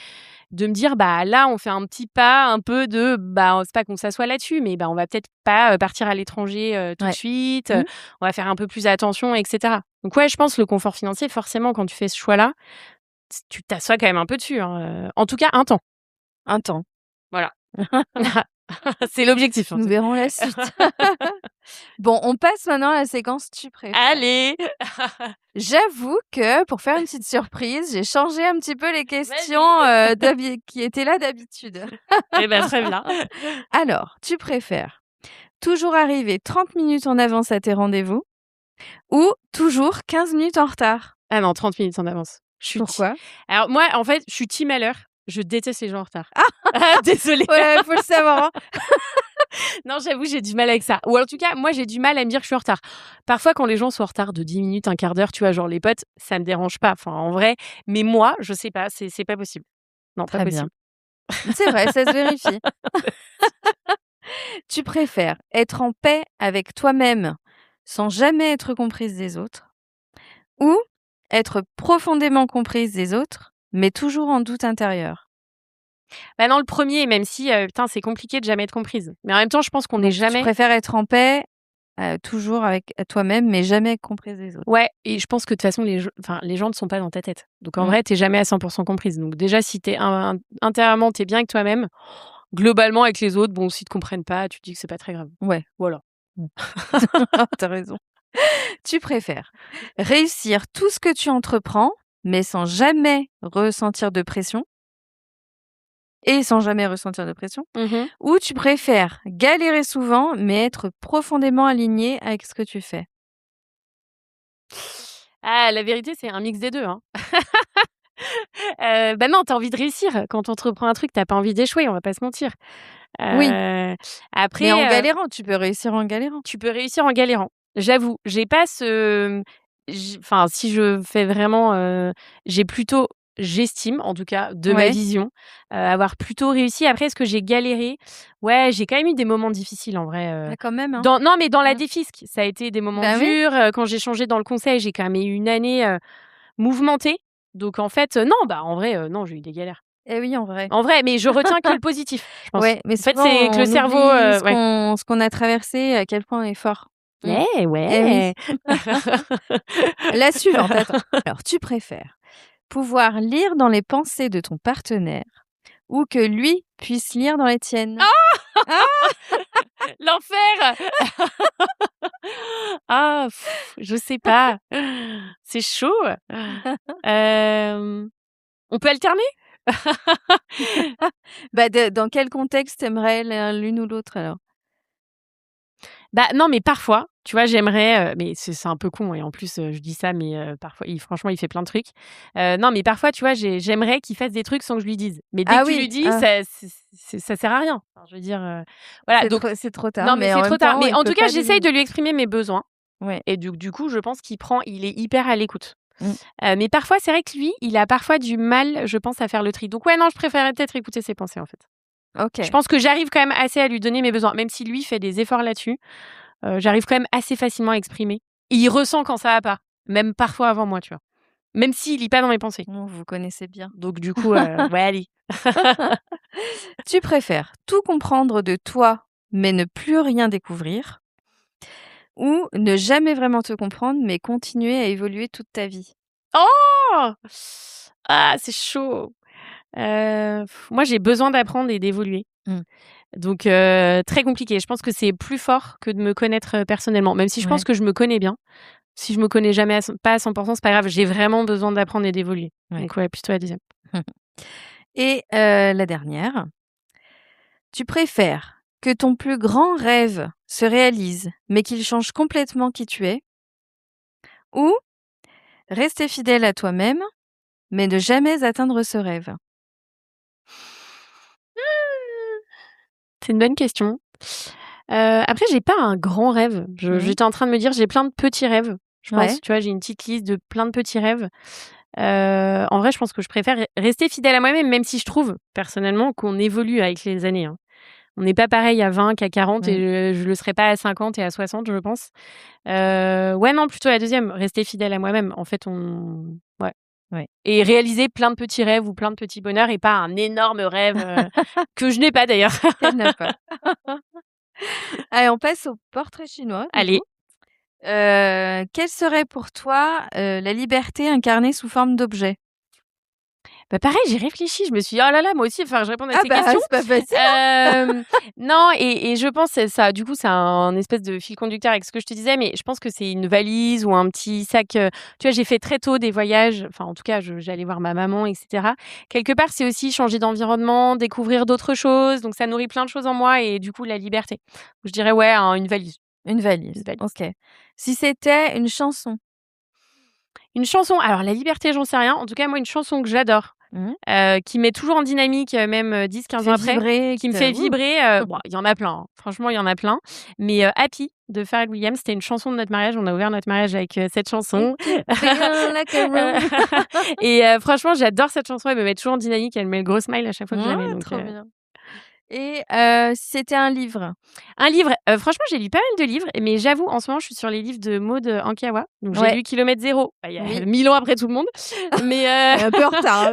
de me dire: «Bah, là, on fait un petit pas, un peu de bah, c'est pas qu'on s'assoit là-dessus, mais bah, on va peut-être pas, partir à l'étranger, tout de Ouais. suite, Mmh. on va faire un peu plus attention» et cetera. Donc ouais, je pense le confort financier, forcément, quand tu fais ce choix-là, tu t'assois quand même un peu dessus, hein, en tout cas un temps. Un temps. Voilà. C'est l'objectif, en Nous tout verrons la suite. Bon, on passe maintenant à la séquence «Tu préfères». Allez! J'avoue que pour faire une petite surprise, j'ai changé un petit peu les questions, qui étaient là d'habitude. Eh ben, très bien. Alors, tu préfères toujours arriver 30 minutes en avance à tes rendez-vous ou toujours 15 minutes en retard? Ah non, 30 minutes en avance. Je suis Pourquoi? Alors moi, en fait, je suis team à l'heure. Je déteste les gens en retard. Ah désolée. Ouais, faut le savoir, hein. Non, j'avoue, j'ai du mal avec ça. Ou en tout cas, moi, j'ai du mal à me dire que je suis en retard. Parfois, quand les gens sont en retard de 10 minutes, un quart d'heure, tu vois, genre les potes, ça me dérange pas, enfin, en vrai. Mais moi, je sais pas, c'est pas possible. Non, pas Très bien. possible. C'est vrai, ça se vérifie. Tu préfères être en paix avec toi-même sans jamais être comprise des autres ou être profondément comprise des autres, mais toujours en doute intérieur? Bah non, le premier, même si, putain, c'est compliqué de jamais être comprise. Mais en même temps, je pense qu'on n'est Donc tu jamais préfères être en paix, toujours avec toi-même, mais jamais comprise des autres? ouais, et je pense que de toute façon, les gens ne sont pas dans ta tête. Donc en Mmh. vrai, tu es jamais à 100% comprise. Donc déjà, si tu es intérieurement, tu es bien avec toi-même, globalement, avec les autres, bon, s'ils te comprennent pas, tu te dis que c'est pas très grave. Ouais. Voilà. Mmh. Tu raison. Tu préfères réussir tout ce que tu entreprends, mais sans jamais ressentir de pression et sans jamais ressentir de pression? Mmh. Ou tu préfères galérer souvent, mais être profondément aligné avec ce que tu fais? Ah, la vérité, c'est un mix des 2, hein. Bah non, tu as envie de réussir. Quand tu entreprends un truc, tu as pas envie d'échouer, on va pas se mentir. Oui, mais en Après, galérant, tu peux réussir en galérant. tu peux réussir en galérant. J'avoue, j'ai pas enfin, si je fais vraiment, j'estime, en tout cas, de ma Ouais. vision, avoir plutôt réussi. Après, est-ce que j'ai galéré? Ouais, j'ai quand même eu des moments difficiles en vrai, Ah quand même, hein. non, mais dans la Mmh. défisque, ça a été des moments Bah oui. durs, quand j'ai changé dans le conseil, j'ai quand même eu une année, mouvementée. Donc en fait, non, bah, en vrai, non, j'ai eu des galères. Eh oui, en vrai. En vrai, mais je retiens que le positif, je pense. Ouais, mais En fait, souvent c'est que le on cerveau, oublie ouais. ce qu'on a traversé, à quel point on est fort. Mmh. Eh Eh oui. ouais! La suivante, attends. Alors, tu préfères pouvoir lire dans les pensées de ton partenaire ou que lui puisse lire dans les tiennes? Ah! L'enfer! Ah, je sais pas. C'est chaud. On peut alterner? Bah, dans quel contexte t'aimerais l'une ou l'autre alors? Bah, non, mais parfois, tu vois, j'aimerais, mais c'est un peu con et en plus, je dis ça, mais parfois franchement, il fait plein de trucs. Non, mais parfois, tu vois, j'aimerais qu'il fasse des trucs sans que je lui dise. Mais dès Ah que tu lui oui, dis, ça sert à rien. Enfin, je veux dire, voilà, donc c'est trop tard, non, mais mais en c'est trop même tard. temps, Mais il en peut tout cas, pas j'essaye deviner. de lui exprimer mes besoins Ouais. et du coup, je pense il est hyper à l'écoute. Mmh. Mais parfois, c'est vrai que lui, il a parfois du mal, je pense, à faire le tri. Donc ouais, non, je préférerais peut-être écouter ses pensées, en fait. OK. Je pense que j'arrive quand même assez à lui donner mes besoins, même si lui fait des efforts là-dessus. J'arrive quand même assez facilement à exprimer. Et il ressent quand ça va pas, même parfois avant moi, tu vois? Même s'il lit pas dans mes pensées. Oh, vous connaissez bien. Donc du coup, ouais, allez. Tu préfères tout comprendre de toi, mais ne plus rien découvrir ou ne jamais vraiment te comprendre, mais continuer à évoluer toute ta vie? Oh! Ah, c'est chaud. Moi, j'ai besoin d'apprendre et d'évoluer. Mmh. Donc très compliqué. Je pense que c'est plus fort que de me connaître, personnellement, même si je pense Ouais, que je me connais bien. Si je me connais jamais pas à 100 c'est pas grave, j'ai vraiment besoin d'apprendre et d'évoluer. ouais. Donc ouais, plutôt la deuxième. Et la dernière, tu préfères que ton plus grand rêve se réalise, mais qu'il change complètement qui tu es, ou rester fidèle à toi-même, mais ne jamais atteindre ce rêve? C'est une bonne question. Après, j'ai pas un grand rêve. Mmh. J'étais en train de me dire, j'ai plein de petits rêves. Je Ouais. pense, tu vois, j'ai une petite liste de plein de petits rêves. En vrai, je pense que je préfère rester fidèle à moi-même, même si je trouve, personnellement, qu'on évolue avec les années, hein. On n'est pas pareil à 20 qu'à 40 Mmh. et je le serai pas à 50 et à 60, je pense. Ouais, non, plutôt la deuxième, rester fidèle à moi-même. En fait, ouais, Ouais. et réaliser plein de petits rêves ou plein de petits bonheurs et pas un énorme rêve, que je n'ai pas d'ailleurs. Qu'elle n'a pas. Allez, on passe au portrait chinois, du Allez. coup. Quelle serait pour toi, la liberté incarnée sous forme d'objet? Bah, pareil, j'ai réfléchi, je me suis dit: «Oh là là, moi aussi, il va falloir que je réponde à Ah ces bah, questions». c'est pas facile! Non et je pense c'est ça du coup, c'est un espèce de fil conducteur avec ce que je te disais, mais je pense que c'est une valise ou un petit sac, tu vois, j'ai fait très tôt des voyages, enfin, en tout cas, j'allais voir ma maman et cetera. Quelque part, c'est aussi changer d'environnement, découvrir d'autres choses, donc ça nourrit plein de choses en moi et du coup, la liberté. Je dirais, ouais, une valise, Une une valise, valise. OK. Si c'était une chanson? Une chanson, alors la liberté, j'en sais rien. En tout cas, moi, une chanson que j'adore, Mmh. qui me met toujours en dynamique, même, Qui 10-15 ans fait après, vibrer, qui qui me te fait vibrer, bon, il y en a plein, hein. Franchement, il y en a plein. Mais, Happy de Pharrell Williams, c'était une chanson de notre mariage. On a ouvert notre mariage avec, cette It chanson. keep feeling like a Heu room. et franchement, j'adore cette chanson. Elle me met toujours en dynamique. Elle me met le gros smile à chaque fois que je la mets, Ouais, donc trop bien. Et si c'était un livre? un livre, franchement, j'ai lu pas mal de livres, mais j'avoue, en ce moment, je suis sur les livres de Maud, Ankawa. Donc j'ai Ouais, lu Kilomètre zéro, bah, il y a oui, 1000 ans après tout le monde, mais elle est un peu en retard,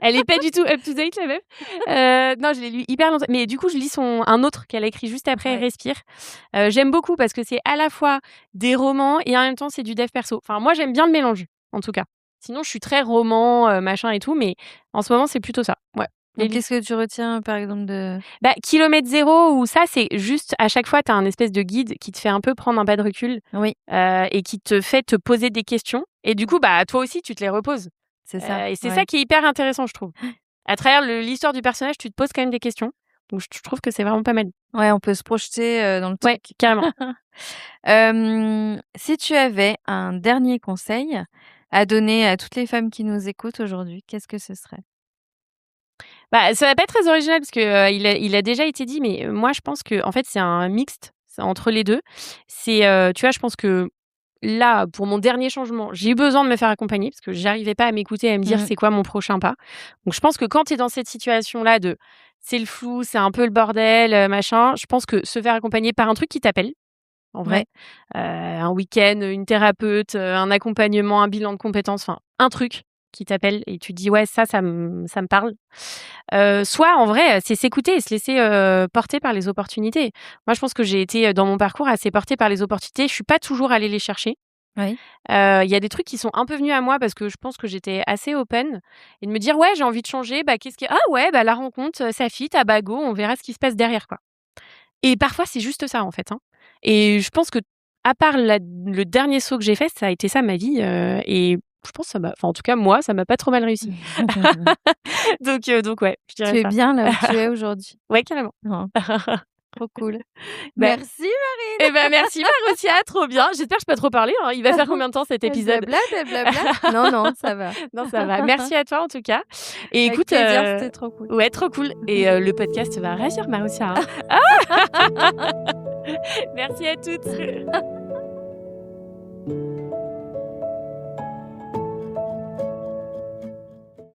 elle est pas du tout up to date la meuf. Non, je l'ai lu hyper longtemps, mais du coup, je lis un autre qu'elle a écrit juste après, Ouais, Respire. J'aime beaucoup parce que c'est à la fois des romans et en même temps, c'est du dev perso. Enfin, moi, j'aime bien le mélange, en tout cas. Sinon, je suis très roman, machin et tout, mais en ce moment, c'est plutôt ça. Ouais, les donc livres. qu'est-ce que tu retiens, par exemple, de Bah, Kilomètre zéro ou ça, c'est juste à chaque fois, tu as un espèce de guide qui te fait un peu prendre un pas de recul, oui, et qui te fait te poser des questions et du coup, bah, toi aussi, tu te les reposes, c'est ça, et c'est ça ouais. qui est hyper intéressant, je trouve. À travers l'histoire du personnage, tu te poses quand même des questions, donc je trouve que c'est vraiment pas mal. Ouais, on peut se projeter, dans le Ouais, truc. carrément. Si tu avais un dernier conseil à donner à toutes les femmes qui nous écoutent aujourd'hui, qu'est-ce que ce serait? Bah, ça va pas être très original parce que, il a déjà été dit, mais, moi je pense qu'en fait c'est un mixte, c'est entre les 2. C'est, tu vois, je pense que là, pour mon dernier changement, j'ai eu besoin de me faire accompagner parce que j'arrivais pas à m'écouter et à me dire: Mmh. «C'est quoi mon prochain pas?» Donc je pense que quand tu es dans cette situation-là de c'est le flou, c'est un peu le bordel, machin, je pense que se faire accompagner par un truc qui t'appelle, en vrai, Ouais. un week-end, une thérapeute, un accompagnement, un bilan de compétences, enfin un truc qui t'appelle et tu te dis: «Ouais, ça me parle». Soit en vrai, c'est s'écouter et se laisser, porter par les opportunités. Moi, je pense que j'ai été, dans mon parcours assez portée par les opportunités. Je suis pas toujours allée les chercher. Oui. Il y a des trucs qui sont un peu venus à moi parce que je pense que j'étais assez open et de me dire: «Ouais, j'ai envie de changer, bah, qu'est-ce qui ah ouais, bah, la rencontre, ça fit, ah bah, go, on verra ce qui se passe derrière, quoi». Et parfois, c'est juste ça, en fait, hein. Et je pense que à part le dernier saut que j'ai fait, ça a été ça ma vie, et je pense que ça m'a enfin, en tout cas, moi, ça m'a pas trop mal réussi. Donc ouais, je dirais Tu es ça. bien là où tu es aujourd'hui. Ouais, carrément. Oh, trop cool. Bah, Merci et Marine! ben, merci Marosia, trop bien. J'espère que je peux pas trop parler, hein. Il va faire combien de temps cet épisode? Blabla, blablabla. Non, non, ça va. Non, ça va. Merci à toi en tout cas et Avec écoute, plaisir, c'était trop cool. ouais, trop cool et le podcast va réussir Marosia, hein. Merci à toutes.